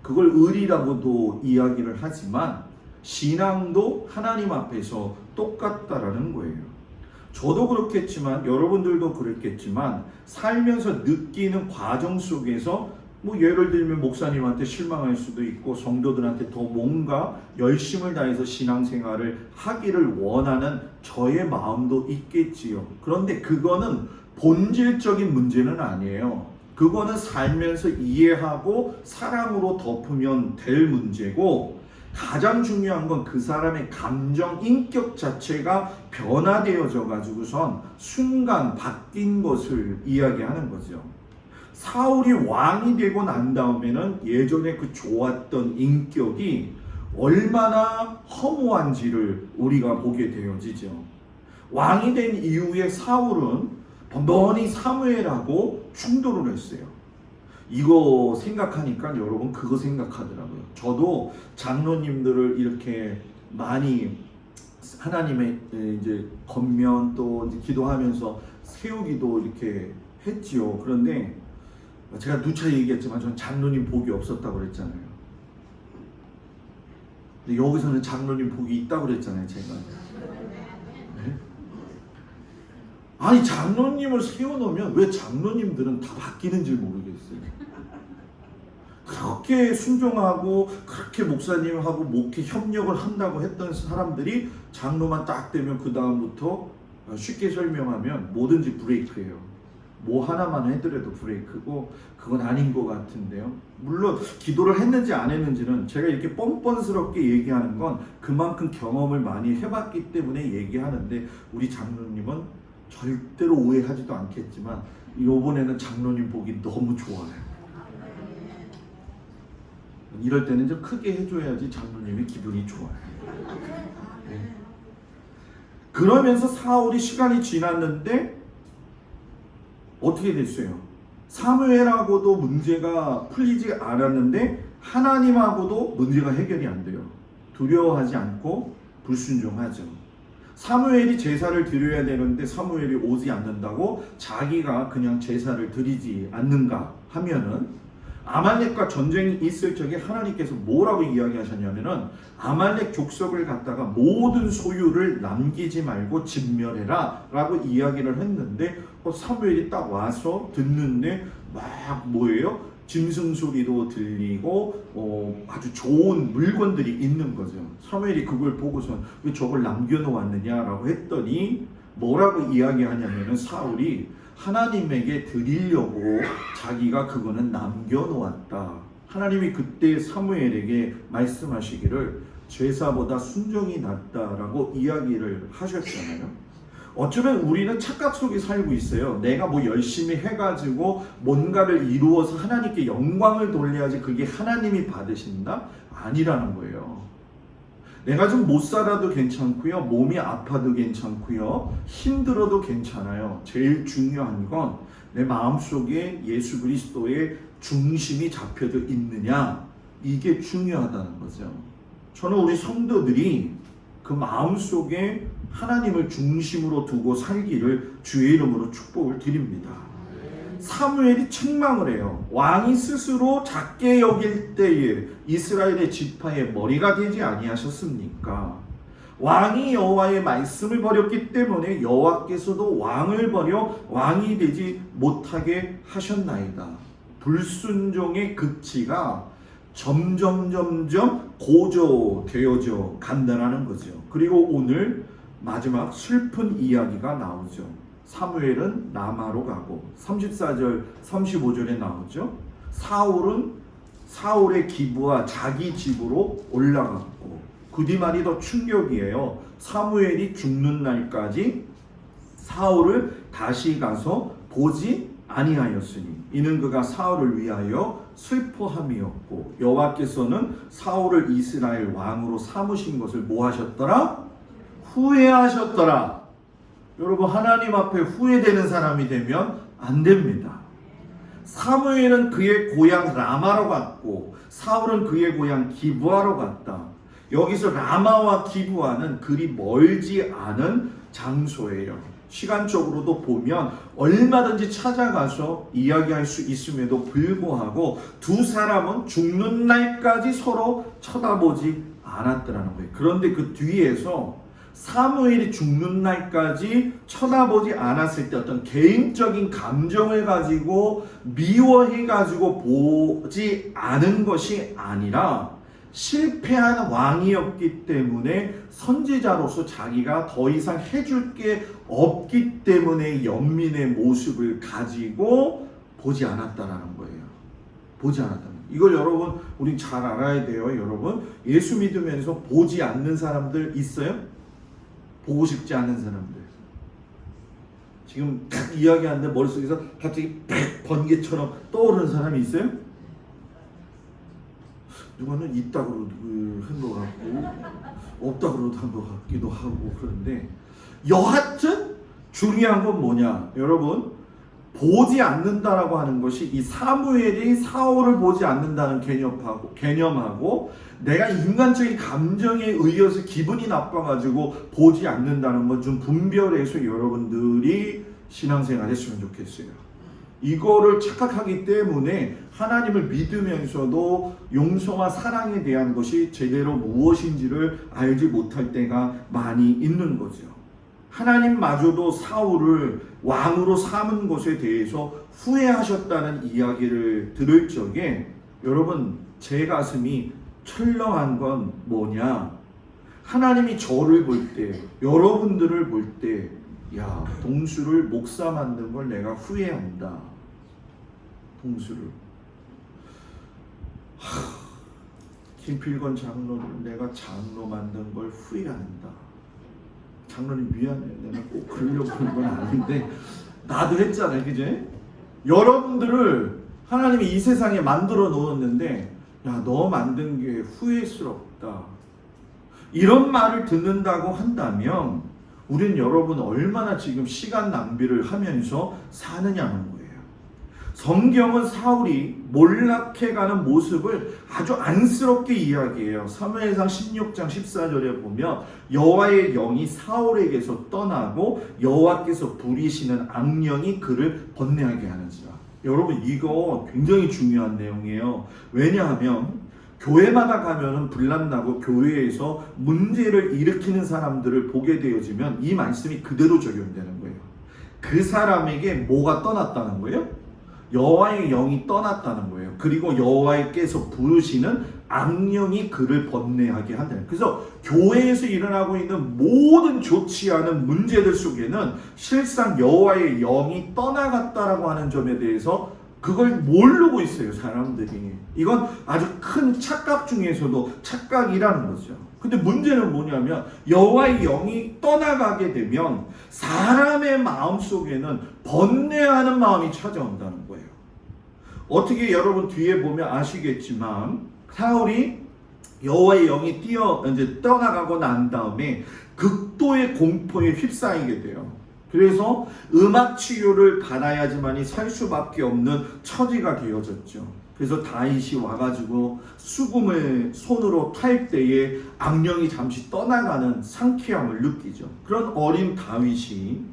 그걸 의리라고도 이야기를 하지만 신앙도 하나님 앞에서 똑같다라는 거예요. 저도 그렇겠지만 여러분들도 그렇겠지만 살면서 느끼는 과정 속에서 뭐 예를 들면 목사님한테 실망할 수도 있고 성도들한테 더 뭔가 열심을 다해서 신앙생활을 하기를 원하는 저의 마음도 있겠지요. 그런데 그거는 본질적인 문제는 아니에요. 그거는 살면서 이해하고 사랑으로 덮으면 될 문제고 가장 중요한 건 그 사람의 감정, 인격 자체가 변화되어져 가지고선 순간 바뀐 것을 이야기하는 거죠. 사울이 왕이 되고 난 다음에는 예전에 그 좋았던 인격이 얼마나 허무한지를 우리가 보게 되어지죠. 왕이 된 이후에 사울은 번번이 사무엘하고 충돌을 했어요. 이거 생각하니까 여러분 그거 생각하더라고요. 저도 장로님들을 이렇게 많이 하나님의 이제 겉면 또 이제 기도하면서 세우기도 이렇게 했지요. 그런데 제가 누차 얘기했지만 저는 장로님 복이 없었다고 그랬잖아요. 근데 여기서는 장로님 복이 있다고 그랬잖아요, 제가. 네? 아니 장로님을 세워놓으면 왜 장로님들은 다 바뀌는지 모르겠어요. 그렇게 순종하고 그렇게 목사님하고 목회 협력을 한다고 했던 사람들이 장로만 딱 되면 그 다음부터 쉽게 설명하면 뭐든지 브레이크예요. 뭐 하나만 해더라도 브레이크고 그건 아닌 것 같은데요. 물론 기도를 했는지 안 했는지는 제가 이렇게 뻔뻔스럽게 얘기하는 건 그만큼 경험을 많이 해봤기 때문에 얘기하는데 우리 장로님은 절대로 오해하지도 않겠지만 이번에는 장로님 보기 너무 좋아요. 이럴 때는 좀 크게 해줘야지 장로님이 기분이 좋아요. 네. 그러면서 사울이 시간이 지났는데 어떻게 됐어요? 사무엘하고도 문제가 풀리지 않았는데 하나님하고도 문제가 해결이 안 돼요. 두려워하지 않고 불순종하죠. 사무엘이 제사를 드려야 되는데 사무엘이 오지 않는다고 자기가 그냥 제사를 드리지 않는가 하면은 아말렉과 전쟁이 있을 적에 하나님께서 뭐라고 이야기하셨냐면은 아말렉 족속을 갖다가 모든 소유를 남기지 말고 진멸해라 라고 이야기를 했는데 사무엘이 딱 와서 듣는데 막 뭐예요? 짐승 소리도 들리고 아주 좋은 물건들이 있는 거죠. 사무엘이 그걸 보고선 왜 저걸 남겨놓았느냐라고 했더니 뭐라고 이야기하냐면은 사울이 하나님에게 드리려고 자기가 그거는 남겨놓았다. 하나님이 그때 사무엘에게 말씀하시기를 제사보다 순종이 낫다라고 이야기를 하셨잖아요. 어쩌면 우리는 착각 속에 살고 있어요. 내가 뭐 열심히 해가지고 뭔가를 이루어서 하나님께 영광을 돌려야지 그게 하나님이 받으신다? 아니라는 거예요. 내가 좀 못 살아도 괜찮고요. 몸이 아파도 괜찮고요. 힘들어도 괜찮아요. 제일 중요한 건 내 마음속에 예수 그리스도의 중심이 잡혀져 있느냐. 이게 중요하다는 거죠. 저는 우리 성도들이 그 마음속에 하나님을 중심으로 두고 살기를 주의 이름으로 축복을 드립니다. 사무엘이 책망을 해요. 왕이 스스로 작게 여길 때에 이스라엘의 지파의 머리가 되지 아니하셨습니까? 왕이 여호와의 말씀을 버렸기 때문에 여호와께서도 왕을 버려 왕이 되지 못하게 하셨나이다. 불순종의 극치가 점점 고조되어져 간다는 거죠. 그리고 오늘 마지막 슬픈 이야기가 나오죠. 사무엘은 라마로 가고 34절 35절에 나오죠. 사울의 기부와 자기 집으로 올라갔고 그 뒤말이 더 충격이에요. 사무엘이 죽는 날까지 사울을 다시 가서 보지 아니하였으니 이는 그가 사울을 위하여 슬퍼함이었고 여호와께서는 사울을 이스라엘 왕으로 삼으신 것을 뭐 하셨더라? 후회하셨더라. 여러분 하나님 앞에 후회되는 사람이 되면 안 됩니다. 사무엘은 그의 고향 라마로 갔고 사울은 그의 고향 기브아로 갔다. 여기서 라마와 기브아는 그리 멀지 않은 장소예요. 시간적으로도 보면 얼마든지 찾아가서 이야기할 수 있음에도 불구하고 두 사람은 죽는 날까지 서로 쳐다보지 않았더라는 거예요. 그런데 그 뒤에서 사무엘이 죽는 날까지 쳐다보지 않았을 때 어떤 개인적인 감정을 가지고 미워해 가지고 보지 않은 것이 아니라 실패한 왕이었기 때문에 선지자로서 자기가 더 이상 해줄 게 없기 때문에 연민의 모습을 가지고 보지 않았다라는 거예요. 보지 않았다는 거예요. 이걸 여러분 우리 잘 알아야 돼요. 여러분 예수 믿으면서 보지 않는 사람들 있어요? 보고 싶지 않은 사람들. 지금 딱 이야기하는데 머릿속에서 갑자기 번개처럼 떠오르는 사람이 있어요? 누가는 있다 그러도 한 것 같고 없다 그러도 한 것 같기도 하고 그런데 여하튼 중요한 건 뭐냐 여러분 보지 않는다라고 하는 것이 이 사무엘이 사울을 보지 않는다는 개념하고 내가 인간적인 감정에 의해서 기분이 나빠가지고 보지 않는다는 것 좀 분별해서 여러분들이 신앙생활 했으면 좋겠어요. 이거를 착각하기 때문에 하나님을 믿으면서도 용서와 사랑에 대한 것이 제대로 무엇인지를 알지 못할 때가 많이 있는 거죠. 하나님마저도 사울을 왕으로 삼은 것에 대해서 후회하셨다는 이야기를 들을 적에 여러분 제 가슴이 철렁한 건 뭐냐? 하나님이 저를 볼 때, 여러분들을 볼 때, 야, 동수를 목사 만든 걸 내가 후회한다. 동수를. 김필건 장로를 내가 장로 만든 걸 후회한다. 장로님 미안해. 내가 꼭 그러려고 그런 건 아닌데 나도 했잖아요. 그제? 여러분들을 하나님이 이 세상에 만들어 놓았는데 야, 너 만든 게 후회스럽다. 이런 말을 듣는다고 한다면 우린 여러분 얼마나 지금 시간 낭비를 하면서 사느냐는 거예요. 성경은 사울이 몰락해가는 모습을 아주 안쓰럽게 이야기해요. 사무엘상 16장 14절에 보면 여호와의 영이 사울에게서 떠나고 여호와께서 부리시는 악령이 그를 번뇌하게 하는지라. 여러분 이거 굉장히 중요한 내용이에요. 왜냐하면 교회마다 가면은 분란나고 교회에서 문제를 일으키는 사람들을 보게 되어지면 이 말씀이 그대로 적용되는 거예요. 그 사람에게 뭐가 떠났다는 거예요? 여호와의 영이 떠났다는 거예요. 그리고 여호와께서 부르시는 악령이 그를 번뇌하게 한다는 거예요. 그래서 교회에서 일어나고 있는 모든 좋지 않은 문제들 속에는 실상 여호와의 영이 떠나갔다라고 하는 점에 대해서 그걸 모르고 있어요, 사람들이. 이건 아주 큰 착각 중에서도 착각이라는 거죠. 근데 문제는 뭐냐면 여호와의 영이 떠나가게 되면 사람의 마음 속에는 번뇌하는 마음이 찾아온다는 거예요. 어떻게 여러분 뒤에 보면 아시겠지만 사울이 여호와의 영이 이제 떠나가고 난 다음에 극도의 공포에 휩싸이게 돼요. 그래서 음악 치료를 받아야지만이 살 수밖에 없는 처지가 되어졌죠. 그래서 다윗이 와가지고 수금을 손으로 탈 때에 악령이 잠시 떠나가는 상쾌함을 느끼죠. 그런 어린 다윗이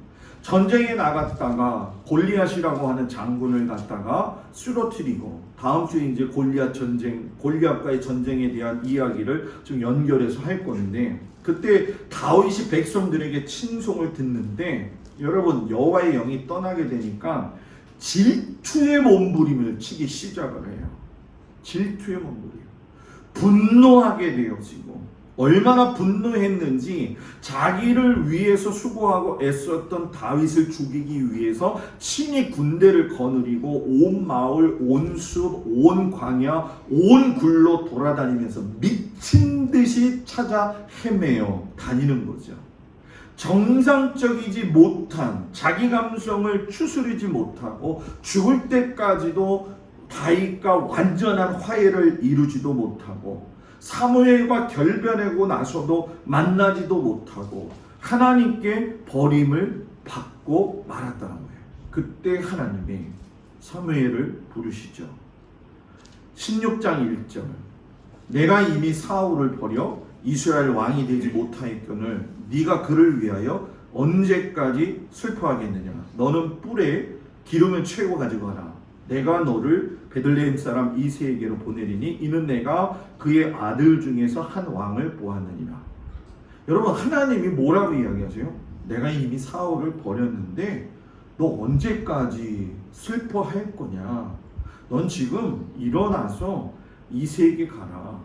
전쟁에 나갔다가 골리앗이라고 하는 장군을 갖다가 쓰러뜨리고 다음 주에 이제 골리앗과의 전쟁에 대한 이야기를 좀 연결해서 할 건데 그때 다윗이 백성들에게 친송을 듣는데 여러분 여호와의 영이 떠나게 되니까 질투의 몸부림을 치기 시작을 해요. 질투의 몸부림. 분노하게 되어지고 얼마나 분노했는지 자기를 위해서 수고하고 애썼던 다윗을 죽이기 위해서 친히 군대를 거느리고 온 마을, 온 숲, 온 광야, 온 굴로 돌아다니면서 미친 듯이 찾아 헤매어 다니는 거죠. 정상적이지 못한 자기 감성을 추스르지 못하고 죽을 때까지도 다윗과 완전한 화해를 이루지도 못하고 사무엘과 결별하고 나서도 만나지도 못하고 하나님께 버림을 받고 말았다는 거예요. 그때 하나님이 사무엘을 부르시죠. 16장 1절 내가 이미 사울을 버려 이스라엘 왕이 되지 못하였거늘 네가 그를 위하여 언제까지 슬퍼하겠느냐. 너는 뿔에 기름을 채워 가지고 가라. 내가 너를 베들레헴 사람 이새에게로 보내리니 이는 내가 그의 아들 중에서 한 왕을 보았느니라. 여러분 하나님이 뭐라고 이야기하세요? 내가 이미 사울을 버렸는데 너 언제까지 슬퍼할 거냐. 넌 지금 일어나서 이새에게 가라.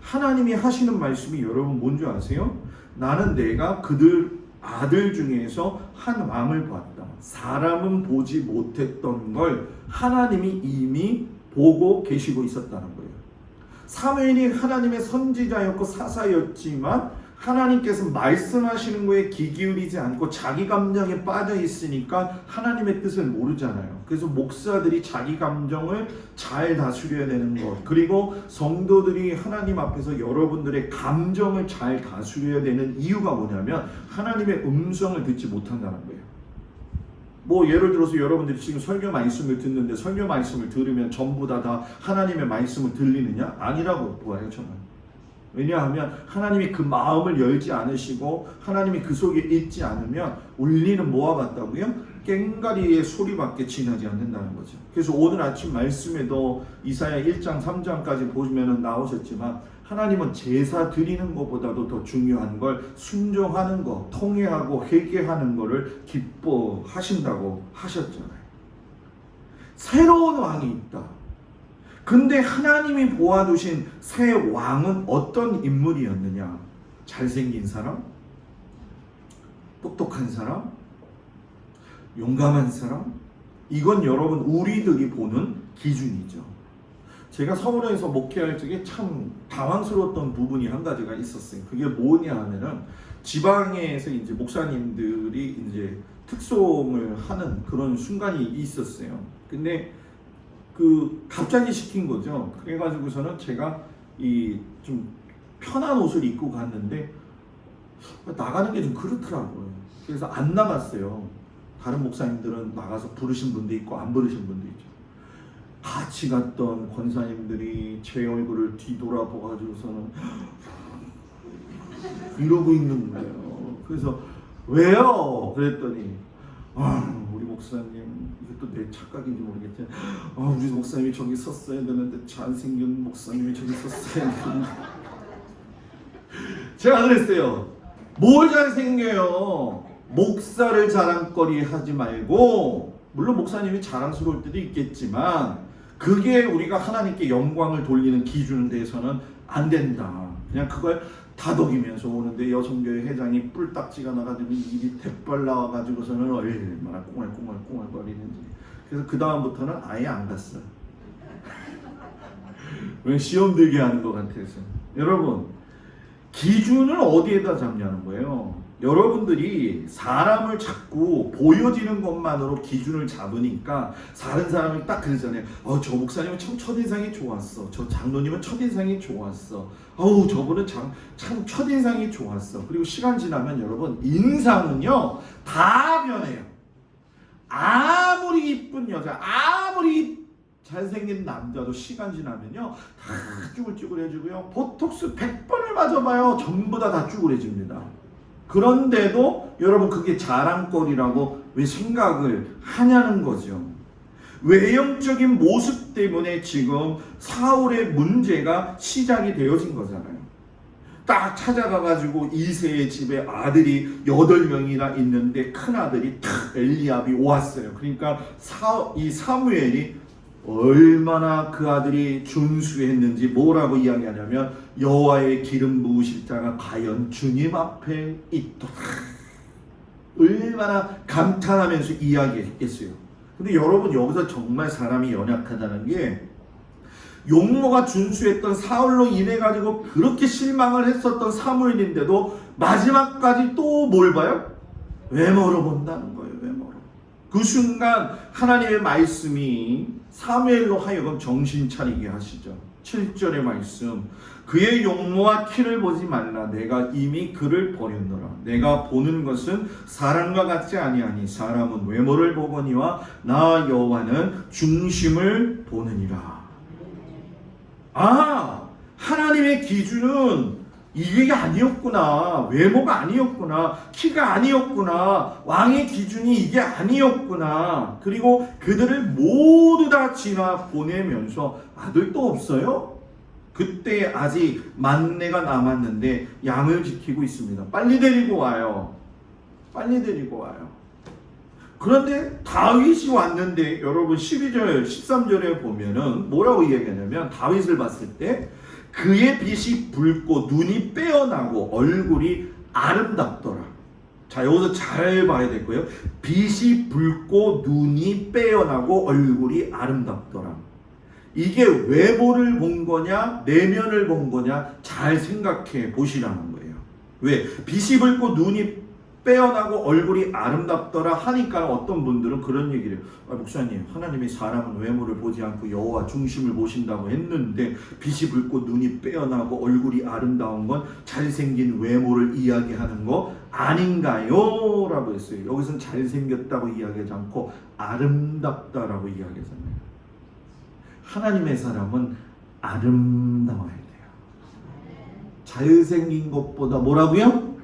하나님이 하시는 말씀이 여러분 뭔지 아세요? 나는 내가 그들 아들 중에서 한 왕을 보았다. 사람은 보지 못했던 걸 하나님이 이미 보고 계시고 있었다는 거예요. 사무엘이 하나님의 선지자였고 사사였지만 하나님께서 말씀하시는 거에 귀 기울이지 않고 자기 감정에 빠져 있으니까 하나님의 뜻을 모르잖아요. 그래서 목사들이 자기 감정을 잘 다스려야 되는 것, 그리고 성도들이 하나님 앞에서 여러분들의 감정을 잘 다스려야 되는 이유가 뭐냐면 하나님의 음성을 듣지 못한다는 거예요. 뭐 예를 들어서 여러분들이 지금 설교 말씀을 듣는데 설교 말씀을 들으면 전부 다 하나님의 말씀을 들리느냐? 아니라고 보아요, 저는. 왜냐하면 하나님이 그 마음을 열지 않으시고 하나님이 그 속에 있지 않으면 울리는 뭐와 같다고요? 꽹가리의 소리밖에 지나지 않는다는 거죠. 그래서 오늘 아침 말씀에도 이사야 1장 3장까지 보시면 나오셨지만 하나님은 제사 드리는 것보다도 더 중요한 걸 순종하는 거, 통회하고 회개하는 거를 기뻐하신다고 하셨잖아요. 새로운 왕이 있다. 근데 하나님이 보아두신 새 왕은 어떤 인물이었느냐? 잘생긴 사람? 똑똑한 사람? 용감한 사람? 이건 여러분 우리들이 보는 기준이죠. 제가 서울에서 목회할 적에 참 당황스러웠던 부분이 한 가지가 있었어요. 그게 뭐냐 하면은 지방에서 이제 목사님들이 이제 특송을 하는 그런 순간이 있었어요. 근데 그 갑자기 시킨 거죠. 그래가지고서는 제가 이 좀 편한 옷을 입고 갔는데 나가는 게 좀 그렇더라고요. 그래서 안 나갔어요. 다른 목사님들은 나가서 부르신 분도 있고 안 부르신 분도 있죠. 같이 갔던 권사님들이 제 얼굴을 뒤돌아보가지고서는 이러고 있는 거예요. 그래서 왜요? 그랬더니 우리 목사님, 이것도 내 착각인지 모르겠지만 우리 목사님이 저기 섰어야 되는데 잘생긴 목사님이 저기 섰어야 되는데 제가 그랬어요. 뭘 잘생겨요? 목사를 자랑거리 하지 말고, 물론 목사님이 자랑스러울 때도 있겠지만 그게 우리가 하나님께 영광을 돌리는 기준에 대해서는 안 된다. 그냥 그걸 다독이면서 오는데 여성교회 회장이 뿔딱지가 나가지고 입이 대빨 나와가지고서는 얼마나 꽁알꽁알꽁알거리는지. 그래서 그 다음부터는 아예 안 갔어요. 왜 시험 들게 하는 것 같아서. 여러분, 기준을 어디에다 잡냐는 거예요. 여러분들이 사람을 자꾸 보여지는 것만으로 기준을 잡으니까 다른 사람이 딱 그러잖아요. 저 목사님은 참 첫인상이 좋았어. 저 장로님은 첫인상이 좋았어. 저분은 참 첫인상이 좋았어. 그리고 시간 지나면 여러분, 인상은요 다 변해요. 아무리 이쁜 여자, 아무리 잘생긴 남자도 시간 지나면요 다 쭈글쭈글해지고요. 보톡스 100번을 맞아봐요. 전부 다 쭈글해집니다. 그런데도 여러분 그게 자랑거리라고 왜 생각을 하냐는 거죠. 외형적인 모습 때문에 지금 사울의 문제가 시작이 되어진 거잖아요. 딱 찾아가가지고 이새의 집에 아들이 8명이나 있는데 큰 아들이 탁 엘리압이 왔어요. 그러니까 이 사무엘이 얼마나 그 아들이 준수했는지 뭐라고 이야기하냐면 여호와의 기름 부으실 자가 과연 주님 앞에 있도다. 얼마나 감탄하면서 이야기했겠어요. 근데 여러분 여기서 정말 사람이 연약하다는 게 용모가 준수했던 사울로 인해 가지고 그렇게 실망을 했었던 사무엘인데도 마지막까지 또 뭘 봐요? 외모로 본다는 거예요. 외모로. 그 순간 하나님의 말씀이 사무엘로 하여금 정신 차리게 하시죠. 7절의 말씀, 그의 용모와 키를 보지 말라. 내가 이미 그를 버렸노라. 내가 보는 것은 사람과 같지 아니하니 사람은 외모를 보거니와 나 여호와는 중심을 보느니라. 하나님의 기준은 이게 아니었구나. 외모가 아니었구나. 키가 아니었구나. 왕의 기준이 이게 아니었구나. 그리고 그들을 모두 다 지나 보내면서 아들도 없어요? 그때 아직 만내가 남았는데 양을 지키고 있습니다. 빨리 데리고 와요. 빨리 데리고 와요. 그런데 다윗이 왔는데 여러분 12절 13절에 보면은 뭐라고 이야기하냐면 다윗을 봤을 때 그의 빛이 붉고 눈이 빼어나고 얼굴이 아름답더라. 자, 여기서 잘 봐야 될 거예요. 빛이 붉고 눈이 빼어나고 얼굴이 아름답더라. 이게 외모를 본 거냐 내면을 본 거냐 잘 생각해 보시라는 거예요. 왜? 빛이 붉고 눈이 빼어나고 얼굴이 아름답더라 하니까 어떤 분들은 그런 얘기를 해요. 목사님, 하나님이 사람은 외모를 보지 않고 여호와 중심을 보신다고 했는데 빛이 붉고 눈이 빼어나고 얼굴이 아름다운 건 잘생긴 외모를 이야기하는 거 아닌가요? 라고 했어요. 여기서는 잘생겼다고 이야기하지 않고 아름답다라고 이야기하잖아요. 하나님의 사람은 아름다워야 돼요. 잘생긴 것보다 뭐라고요?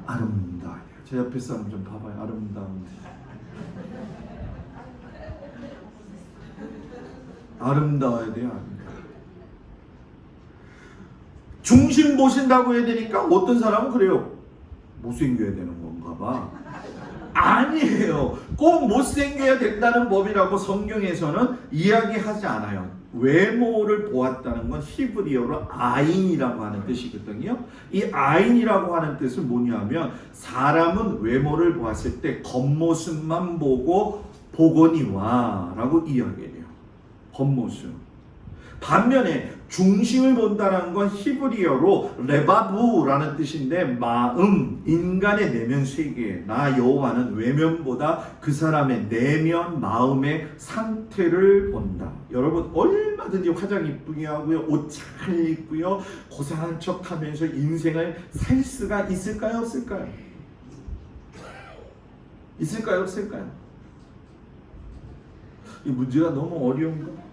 아름다워야 돼요. 제 옆에 사람 좀 봐봐요. 아름다운데. 아름다워야 돼요. 중심 보신다고 해야 되니까 어떤 사람은 그래요. 못생겨야 되는 건가 봐. 아니에요. 꼭 못생겨야 된다는 법이라고 성경에서는 이야기하지 않아요. 외모를 보았다는 건 히브리어로 아인이라고 하는 뜻이거든요. 이 아인이라고 하는 뜻은 뭐냐면 사람은 외모를 보았을 때 겉모습만 보고 보거니와 라고 이야기해요. 겉모습. 반면에 중심을 본다는 건 히브리어로 레바브라는 뜻인데 마음, 인간의 내면 세계, 나 여호와는 외면보다 그 사람의 내면, 마음의 상태를 본다. 여러분 얼마든지 화장 이쁘게 하고요, 옷 잘 입고요, 고상한 척하면서 인생을 살 수가 있을까요, 없을까요? 있을까요, 없을까요? 이 문제가 너무 어려운가?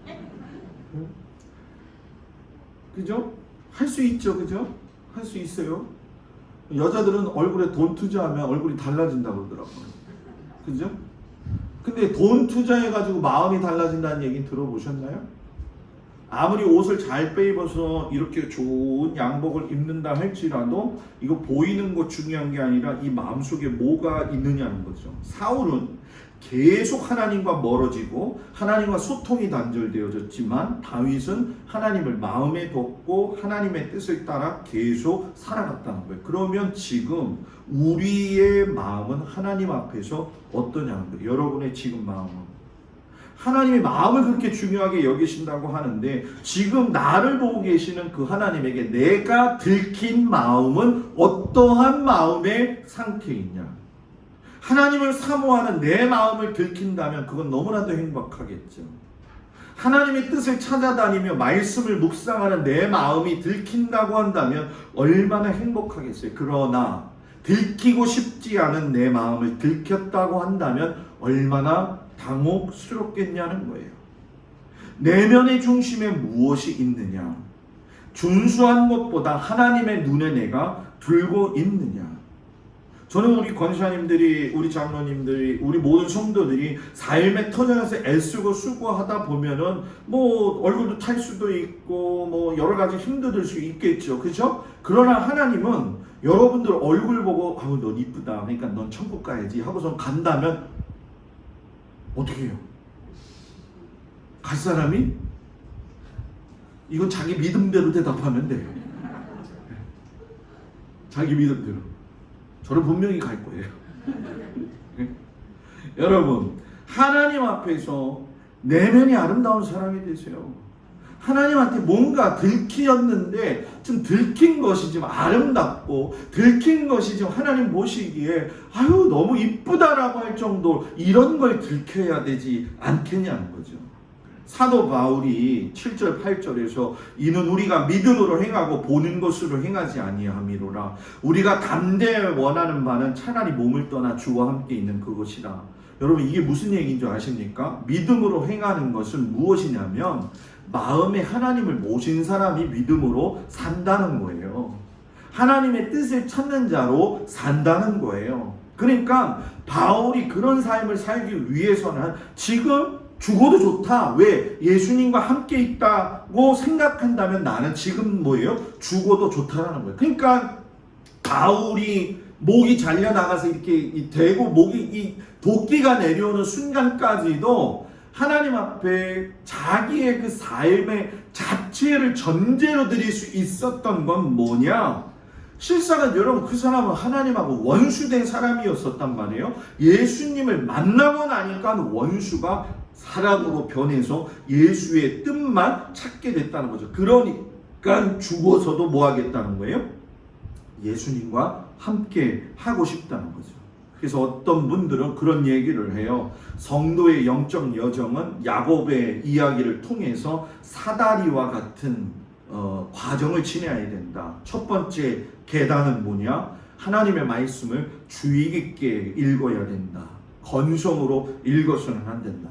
그죠? 할 수 있죠, 그죠? 할 수 있어요. 여자들은 얼굴에 돈 투자하면 얼굴이 달라진다고 그러더라고요. 그죠? 근데 돈 투자해가지고 마음이 달라진다는 얘기 들어보셨나요? 아무리 옷을 잘 빼입어서 이렇게 좋은 양복을 입는다 할지라도 이거 보이는 거 중요한 게 아니라 이 마음속에 뭐가 있느냐는 거죠. 사울은 계속 하나님과 멀어지고 하나님과 소통이 단절되어졌지만 다윗은 하나님을 마음에 뒀고 하나님의 뜻을 따라 계속 살아갔다는 거예요. 그러면 지금 우리의 마음은 하나님 앞에서 어떠냐는 거예요. 여러분의 지금 마음은 하나님의 마음을 그렇게 중요하게 여기신다고 하는데 지금 나를 보고 계시는 그 하나님에게 내가 들킨 마음은 어떠한 마음의 상태이냐. 하나님을 사모하는 내 마음을 들킨다면 그건 너무나도 행복하겠죠. 하나님의 뜻을 찾아다니며 말씀을 묵상하는 내 마음이 들킨다고 한다면 얼마나 행복하겠어요. 그러나 들키고 싶지 않은 내 마음을 들켰다고 한다면 얼마나 당혹스럽겠냐는 거예요. 내면의 중심에 무엇이 있느냐? 준수한 것보다 하나님의 눈에 내가 들고 있느냐? 저는 우리 권사님들이, 우리 장로님들이, 우리 모든 성도들이 삶의 터전에서 애쓰고 수고하다 보면은 뭐 얼굴도 탈 수도 있고 뭐 여러 가지 힘들 수 있겠죠, 그죠? 그러나 하나님은 여러분들 얼굴 보고 아우 넌 이쁘다, 그러니까 넌 천국 가야지 하고서 간다면 어떻게 해요? 갈 사람이? 이건 자기 믿음대로 대답하면 돼요. 자기 믿음대로. 저는 분명히 갈 거예요. 여러분, 하나님 앞에서 내면이 아름다운 사람이 되세요. 하나님한테 뭔가 들키었는데 좀 들킨 것이 좀 아름답고 들킨 것이 좀 하나님 보시기에 아유 너무 이쁘다라고 할 정도 이런 걸 들켜야 되지 않겠냐는 거죠. 사도 바울이 7절 8절에서 이는 우리가 믿음으로 행하고 보는 것으로 행하지 아니함이로라. 우리가 담대히 원하는 바는 차라리 몸을 떠나 주와 함께 있는 그것이라. 여러분 이게 무슨 얘기인 줄 아십니까? 믿음으로 행하는 것은 무엇이냐면 마음에 하나님을 모신 사람이 믿음으로 산다는 거예요. 하나님의 뜻을 찾는 자로 산다는 거예요. 그러니까 바울이 그런 삶을 살기 위해서는 지금 죽어도 좋다. 왜? 예수님과 함께 있다고 생각한다면 나는 지금 뭐예요? 죽어도 좋다라는 거예요. 그러니까 바울이 목이 잘려나가서 이렇게 대고 목이 이 도끼가 내려오는 순간까지도 하나님 앞에 자기의 그 삶의 자체를 전제로 드릴 수 있었던 건 뭐냐? 실상은 여러분 그 사람은 하나님하고 원수된 사람이었었단 말이에요. 예수님을 만나고 나니까 원수가 사람으로 변해서 예수의 뜻만 찾게 됐다는 거죠. 그러니까 죽어서도 뭐 하겠다는 거예요? 예수님과 함께 하고 싶다는 거죠. 그래서 어떤 분들은 그런 얘기를 해요. 성도의 영적 여정은 야곱의 이야기를 통해서 사다리와 같은 과정을 지내야 된다. 첫 번째 계단은 뭐냐? 하나님의 말씀을 주의 깊게 읽어야 된다. 건성으로 읽어서는 안 된다.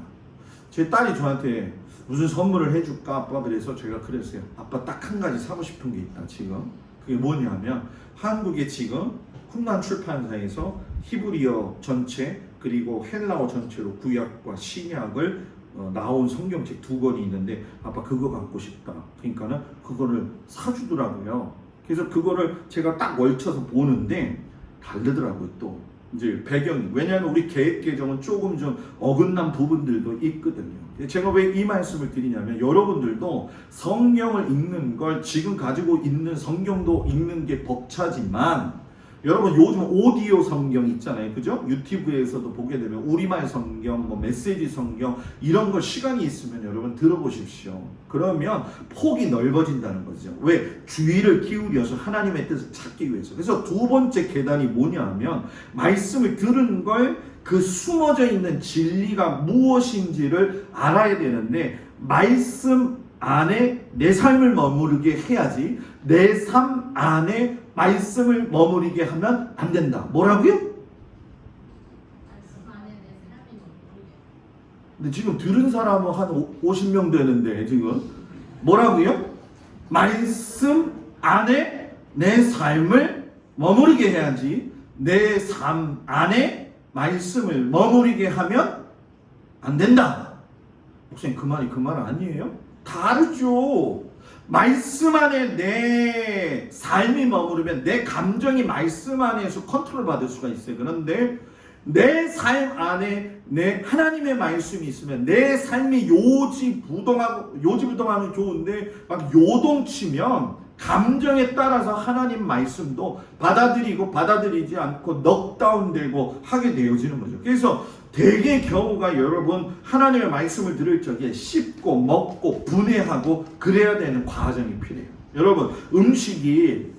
제 딸이 저한테 무슨 선물을 해줄까 아빠 그래서 제가 그랬어요. 아빠 딱 한 가지 사고 싶은 게 있다 지금. 그게 뭐냐면 한국에 지금 쿰란 출판사에서 히브리어 전체 그리고 헬라어 전체로 구약과 신약을 나온 성경책 2권이 있는데 아빠 그거 갖고 싶다. 그러니까는 그거를 사주더라고요. 그래서 그거를 제가 딱 걸쳐서 보는데 다르더라고요. 또 이제 배경이, 왜냐하면 우리 계획 개정은 조금 좀 어긋난 부분들도 있거든요. 제가 왜 이 말씀을 드리냐면 여러분들도 성경을 읽는 걸 지금 가지고 있는 성경도 읽는 게 벅차지만 여러분 요즘 오디오 성경 있잖아요. 그죠? 유튜브에서도 보게 되면 우리말 성경, 뭐 메시지 성경 이런 걸 시간이 있으면 여러분 들어보십시오. 그러면 폭이 넓어진다는 거죠. 왜? 주의를 기울여서 하나님의 뜻을 찾기 위해서. 그래서 2번째 계단이 뭐냐 하면 말씀을 들은 걸 그 숨어져 있는 진리가 무엇인지를 알아야 되는데 말씀 안에 내 삶을 머무르게 해야지 내 삶 안에 말씀을 머무르게 하면 안 된다. 뭐라고요? 근데 지금 들은 사람은 한 50명 되는데 지금 뭐라고요? 말씀 안에 내 삶을 머무르게 해야지 내 삶 안에 말씀을 머무르게 하면 안 된다. 목사님 그 말이 그 말 아니에요? 다르죠. 말씀 안에 내 삶이 머무르면 내 감정이 말씀 안에서 컨트롤 받을 수가 있어요. 그런데 내 삶 안에 내 하나님의 말씀이 있으면 내 삶이 요지부동하면 좋은데 막 요동치면 감정에 따라서 하나님 말씀도 받아들이고 받아들이지 않고 넉다운되고 하게 되어지는 거죠. 그래서 대개 경우가 여러분 하나님의 말씀을 들을 적에 씹고 먹고 분해하고 그래야 되는 과정이 필요해요. 여러분 음식이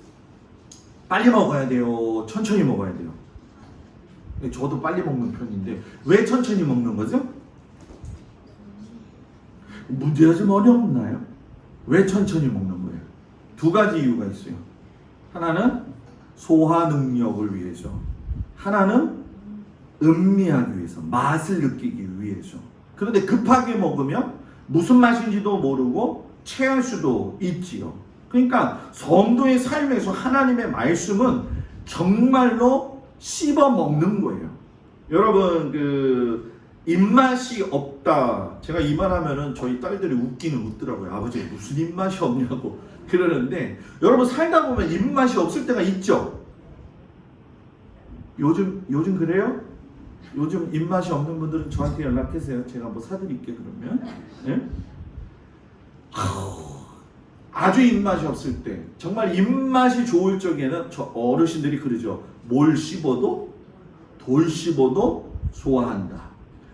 빨리 먹어야 돼요? 천천히 먹어야 돼요? 저도 빨리 먹는 편인데 왜 천천히 먹는 거죠? 문제가 좀 어렵나요? 왜 천천히 먹는 거예요? 2가지 이유가 있어요. 하나는 소화 능력을 위해서, 하나는 음미하기 위해서, 맛을 느끼기 위해서. 그런데 급하게 먹으면 무슨 맛인지도 모르고 체할 수도 있지요. 그러니까 성도의 삶에서 하나님의 말씀은 정말로 씹어 먹는 거예요. 여러분 입맛이 없다. 제가 이 말하면은 저희 딸들이 웃더라고요. 아버지 무슨 입맛이 없냐고 그러는데 여러분 살다 보면 입맛이 없을 때가 있죠. 요즘 그래요? 요즘 입맛이 없는 분들은 저한테 연락하세요. 제가 뭐 사드릴게 그러면. 네? 아주 입맛이 없을 때, 정말 입맛이 좋을 적에는 저 어르신들이 그러죠. 뭘 씹어도 돌 씹어도 소화한다.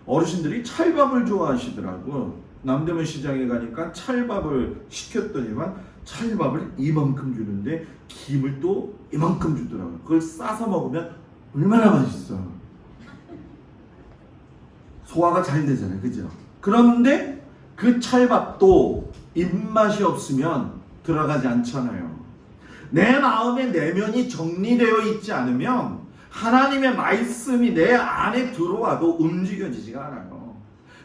어르신들이 찰밥을 좋아하시더라고. 남대문 시장에 가니까 찰밥을 시켰더니만 찰밥을 이만큼 주는데 김을 또 이만큼 주더라고요. 그걸 싸서 먹으면 얼마나 맛있어. 소화가 잘 되잖아요. 그죠? 그런데 그 찰밥도 입맛이 없으면 들어가지 않잖아요. 내 마음의 내면이 정리되어 있지 않으면 하나님의 말씀이 내 안에 들어와도 움직여지지가 않아요.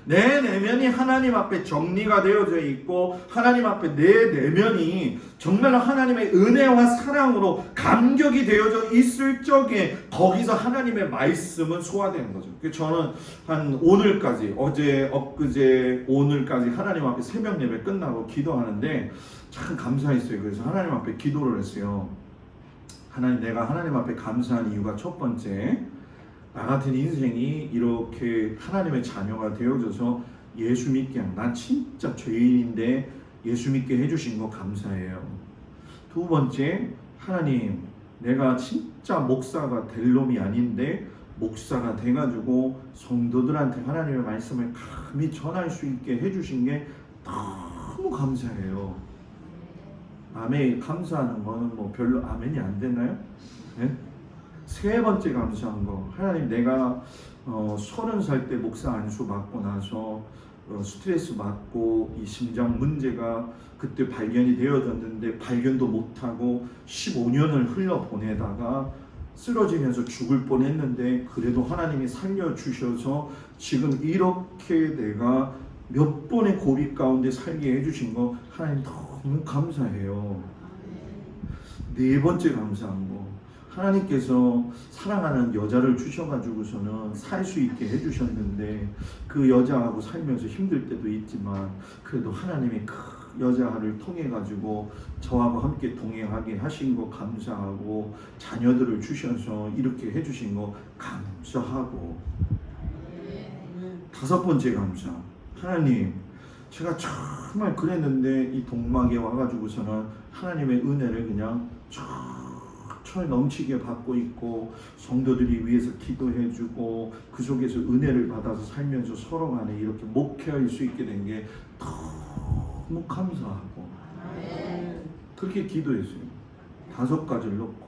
내 내면이 하나님 앞에 정리가 되어져 있고 하나님 앞에 내 내면이 정말로 하나님의 은혜와 사랑으로 감격이 되어져 있을 적에 거기서 하나님의 말씀은 소화되는 거죠. 저는 한 오늘까지, 어제, 엊그제, 오늘까지 하나님 앞에 새벽 예배 끝나고 기도하는데 참 감사했어요. 그래서 하나님 앞에 기도를 했어요. 하나님, 내가 하나님 앞에 감사한 이유가 첫 번째, 나 같은 인생이 이렇게 하나님의 자녀가 되어져서 예수 믿게 한, 난 진짜 죄인인데 예수 믿게 해주신 거 감사해요. 2번째, 하나님, 내가 진짜 목사가 될 놈이 아닌데 목사가 돼가지고 성도들한테 하나님의 말씀을 감히 전할 수 있게 해주신 게 너무 감사해요. 아멘. 감사하는 거는 뭐 별로 아멘이 안 되나요? 네? 3번째 감사한 거, 하나님, 내가 30살 때 목사 안수 받고 나서 스트레스 받고 이 심장 문제가 그때 발견이 되어졌는데 발견도 못하고 15년을 흘려보내다가 쓰러지면서 죽을 뻔했는데 그래도 하나님이 살려주셔서 지금 이렇게 내가 몇 번의 고비 가운데 살게 해주신 거 하나님 너무 감사해요. 4번째 감사한 거, 하나님께서 사랑하는 여자를 주셔가지고서는 살 수 있게 해주셨는데 그 여자하고 살면서 힘들 때도 있지만 그래도 하나님이 그 여자를 통해 가지고 저하고 함께 동행하게 하신 거 감사하고 자녀들을 주셔서 이렇게 해주신 거 감사하고 다섯 번째 감사. 하나님, 제가 정말 그랬는데 이 동막에 와가지고서는 하나님의 은혜를 그냥 철 넘치게 받고 있고 성도들이 위해서 기도해주고 그 속에서 은혜를 받아서 살면서 서로 간에 이렇게 목회할 수 있게 된 게 너무 감사하고 그렇게 기도했어요. 5가지를 놓고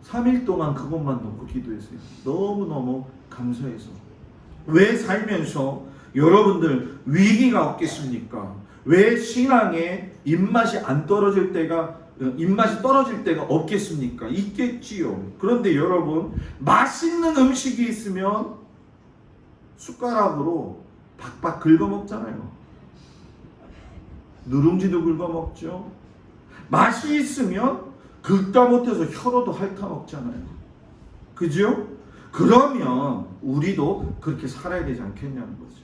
3일 동안 그것만 놓고 기도했어요. 너무너무 감사해서. 왜 살면서 여러분들 위기가 없겠습니까? 왜 신앙에 입맛이 떨어질 때가 없겠습니까? 있겠지요. 그런데 여러분, 맛있는 음식이 있으면 숟가락으로 박박 긁어 먹잖아요. 누룽지도 긁어 먹죠. 맛이 있으면 긁다 못해서 혀로도 핥아 먹잖아요. 그죠? 그러면 우리도 그렇게 살아야 되지 않겠냐는 거죠.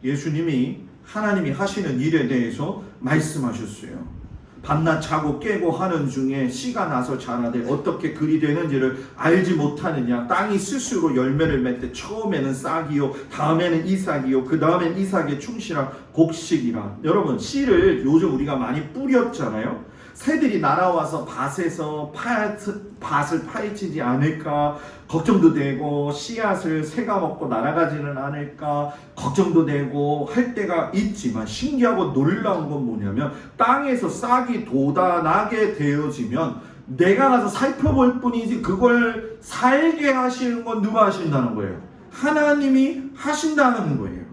예수님이 하나님이 하시는 일에 대해서 말씀하셨어요. 밤낮 자고 깨고 하는 중에 씨가 나서 자라되 어떻게 그리 되는지를 알지 못하느냐. 땅이 스스로 열매를 맺되 처음에는 싹이요 다음에는 이삭이요 그 다음엔 이삭의 충실한 곡식이라. 여러분, 씨를 요즘 우리가 많이 뿌렸잖아요. 새들이 날아와서 밭에서 밭을 파헤치지 않을까 걱정도 되고, 씨앗을 새가 먹고 날아가지는 않을까 걱정도 되고 할 때가 있지만, 신기하고 놀라운 건 뭐냐면 땅에서 싹이 돋아나게 되어지면 내가 가서 살펴볼 뿐이지 그걸 살게 하시는 건 누가 하신다는 거예요? 하나님이 하신다는 거예요.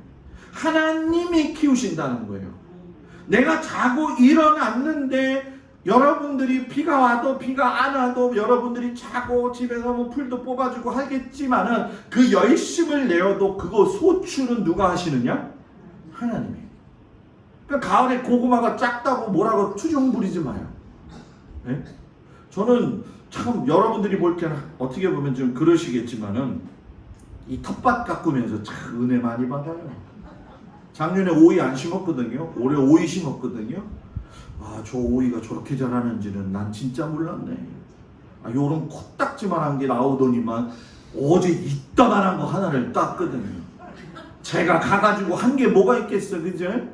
하나님이 키우신다는 거예요. 내가 자고 일어났는데 여러분들이 비가 와도 비가 안 와도 여러분들이 자고 집에서 뭐 풀도 뽑아주고 하겠지만은 그 열심을 내어도 그거 소출은 누가 하시느냐? 하나님이. 그러니까 가을에 고구마가 작다고 뭐라고 투정 부리지 마요. 네? 저는 참 여러분들이 볼 때는 어떻게 보면 좀 그러시겠지만은 이 텃밭 가꾸면서 참 은혜 많이 받아요. 작년에 오이 안 심었거든요. 올해 오이 심었거든요. 저 오이가 저렇게 자라는지는 난 진짜 몰랐네. 요런 코딱지만한 게 나오더니만 어제 이따만한 거 하나를 땄거든요. 제가 가가지고 한 게 뭐가 있겠어, 그제?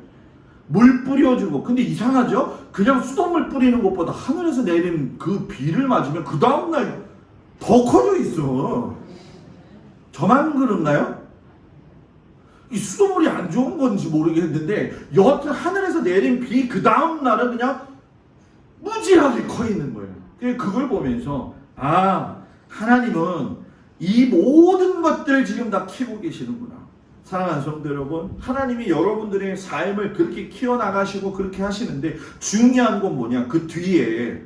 물 뿌려주고. 근데 이상하죠? 그냥 수돗물 뿌리는 것보다 하늘에서 내린 그 비를 맞으면 그 다음날 더 커져 있어. 저만 그런가요? 이 수돗물이 안 좋은 건지 모르겠는데 여하튼 하늘에서 내린 비 그 다음 날은 그냥 무지하게 커 있는 거예요. 그걸 보면서 하나님은 이 모든 것들을 지금 다 키우고 계시는구나. 사랑하는 성도 여러분, 하나님이 여러분들의 삶을 그렇게 키워나가시고 그렇게 하시는데 중요한 건 뭐냐? 그 뒤에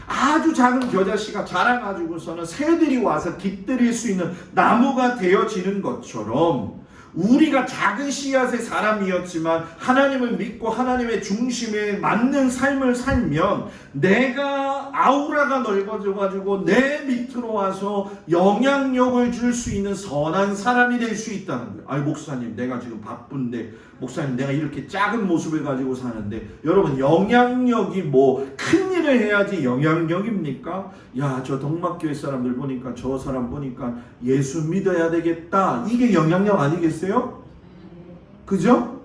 아주 작은 겨자씨가 자라가지고서는 새들이 와서 깃들일 수 있는 나무가 되어지는 것처럼 우리가 작은 씨앗의 사람이었지만 하나님을 믿고 하나님의 중심에 맞는 삶을 살면 내가 아우라가 넓어져가지고 내 밑으로 와서 영향력을 줄 수 있는 선한 사람이 될 수 있다는 거예요. 목사님, 내가 지금 바쁜데, 목사님 내가 이렇게 작은 모습을 가지고 사는데, 여러분 영향력이 뭐 큰 일을 해야지 영향력입니까? 저 동막교회 사람들 보니까 저 사람 보니까 예수 믿어야 되겠다, 이게 영향력 아니겠어요? 그죠?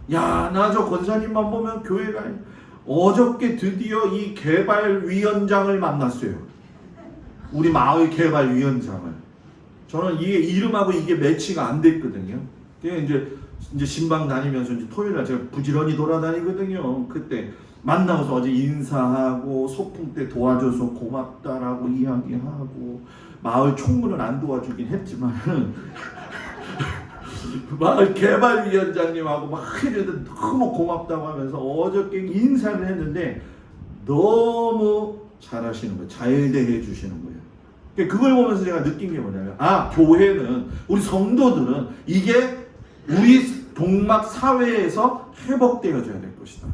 나 저 권사님만 보면 교회가 어저께 드디어 이 개발위원장을 만났어요. 우리 마을 개발위원장을. 저는 이게 이름하고 이게 매치가 안 됐거든요. 이제 신방 다니면서 이제 토요일날 제가 부지런히 돌아다니거든요. 그때 만나서 어제 인사하고 소풍 때 도와줘서 고맙다라고 이야기하고, 마을 총무는 안 도와주긴 했지만은 마을 개발위원장님하고 막 너무 고맙다고 하면서 어저께 인사를 했는데 너무 잘하시는 거예요. 잘 대해 주시는 거예요. 그걸 보면서 제가 느낀 게 뭐냐면, 교회는, 우리 성도들은 이게 우리 동막 사회에서 회복되어져야 될 것이다.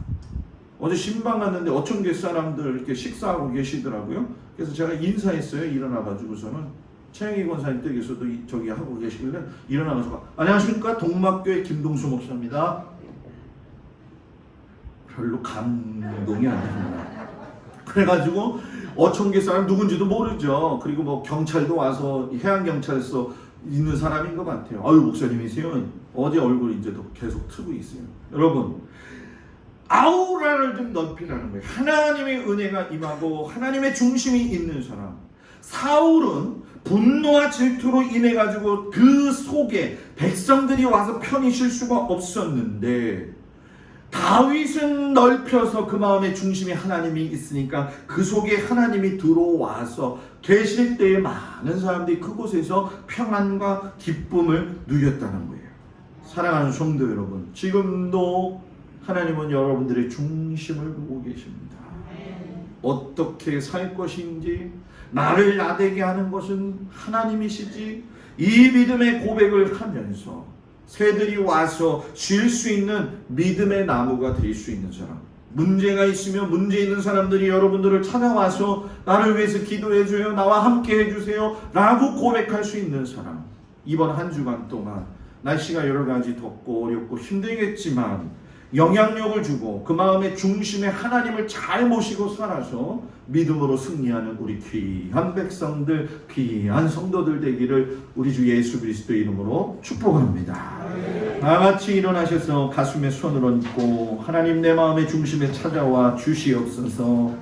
어제 신방 갔는데 어촌계 사람들 이렇게 식사하고 계시더라고요. 그래서 제가 인사했어요. 일어나가지고서는 최영희 권사님 댁에서도 저기 하고 계시길래 일어나가지고 안녕하십니까 동막교회 김동수 목사입니다. 별로 감동이 안 됩니다. 그래가지고 어촌계 사람 누군지도 모르죠. 그리고 뭐 경찰도 와서 해양경찰서 있는 사람인 것 같아요. 아유 목사님이세요? 어제 얼굴 이제 도 계속 트고 있어요. 여러분 아우라를 좀 넓히라는 거예요. 하나님의 은혜가 임하고 하나님의 중심이 있는 사람. 사울은 분노와 질투로 인해 가지고 그 속에 백성들이 와서 편히 쉴 수가 없었는데 다윗은 넓혀서 그 마음의 중심에 하나님이 있으니까 그 속에 하나님이 들어와서 계실 때에 많은 사람들이 그곳에서 평안과 기쁨을 누렸다는 거예요. 사랑하는 성도 여러분, 지금도 하나님은 여러분들의 중심을 보고 계십니다. 어떻게 살 것인지, 나를 나대게 하는 것은 하나님이시지, 이 믿음의 고백을 하면서 새들이 와서 쉴 수 있는 믿음의 나무가 될 수 있는 사람. 문제가 있으면 문제 있는 사람들이 여러분들을 찾아와서 나를 위해서 기도해줘요, 나와 함께 해주세요 라고 고백할 수 있는 사람. 이번 한 주간 동안 날씨가 여러 가지 덥고 어렵고 힘들겠지만 영향력을 주고 그 마음의 중심에 하나님을 잘 모시고 살아서 믿음으로 승리하는 우리 귀한 백성들, 귀한 성도들 되기를 우리 주 예수 그리스도의 이름으로 축복합니다. 다 같이 일어나셔서 가슴에 손을 얹고 하나님 내 마음의 중심에 찾아와 주시옵소서.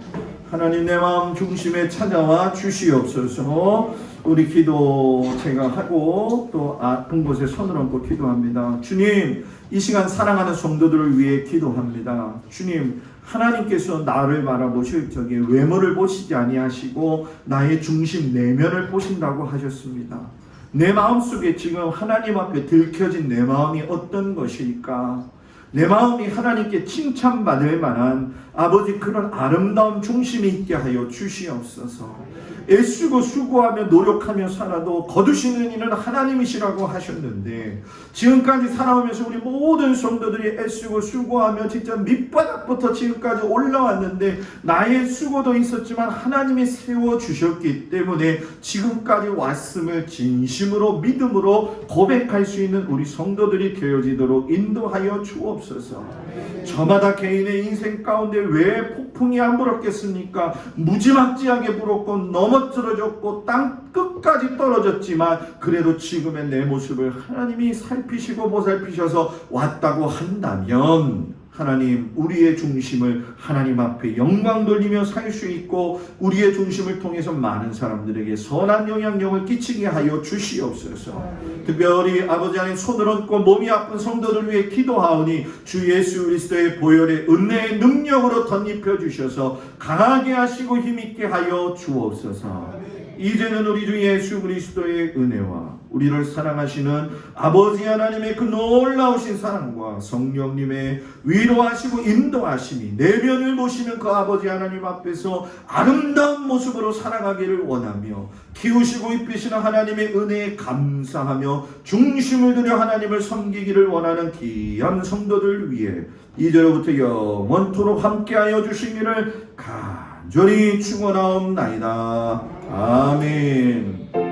하나님 내 마음 중심에 찾아와 주시옵소서. 우리 기도 제가 하고 또 아픈 곳에 손을 얹고 기도합니다. 주님, 이 시간 사랑하는 성도들을 위해 기도합니다. 주님, 하나님께서 나를 바라보실 적에 외모를 보시지 아니하시고 나의 중심 내면을 보신다고 하셨습니다. 내 마음속에 지금 하나님 앞에 들켜진 내 마음이 어떤 것일까? 내 마음이 하나님께 칭찬받을 만한 아버지 그런 아름다운 중심이 있게 하여 주시옵소서. 애쓰고 수고하며 노력하며 살아도 거두시는 이는 하나님이시라고 하셨는데 지금까지 살아오면서 우리 모든 성도들이 애쓰고 수고하며 진짜 밑바닥부터 지금까지 올라왔는데 나의 수고도 있었지만 하나님이 세워주셨기 때문에 지금까지 왔음을 진심으로 믿음으로 고백할 수 있는 우리 성도들이 되어지도록 인도하여 주옵소서. 저마다 개인의 인생 가운데 왜 폭풍이 안 불었겠습니까? 무지막지하게 불었고 넘어뜨려졌고 땅 끝까지 떨어졌지만 그래도 지금의 내 모습을 하나님이 살피시고 보살피셔서 왔다고 한다면 하나님, 우리의 중심을 하나님 앞에 영광 돌리며 살 수 있고 우리의 중심을 통해서 많은 사람들에게 선한 영향력을 끼치게 하여 주시옵소서. 특별히 아버지 하나님 손을 얹고 몸이 아픈 성도들 위해 기도하오니 주 예수 그리스도의 보혈의 은혜의 능력으로 덧입혀 주셔서 강하게 하시고 힘있게 하여 주옵소서. 이제는 우리 주 예수 그리스도의 은혜와 우리를 사랑하시는 아버지 하나님의 그 놀라우신 사랑과 성령님의 위로하시고 인도하심이 내면을 보시는 그 아버지 하나님 앞에서 아름다운 모습으로 살아가기를 원하며 키우시고 입히시는 하나님의 은혜에 감사하며 중심을 들여 하나님을 섬기기를 원하는 귀한 성도들 위해 이제로부터 영원토록 함께하여 주시기를 간절히 축원하옵나이다. 아멘.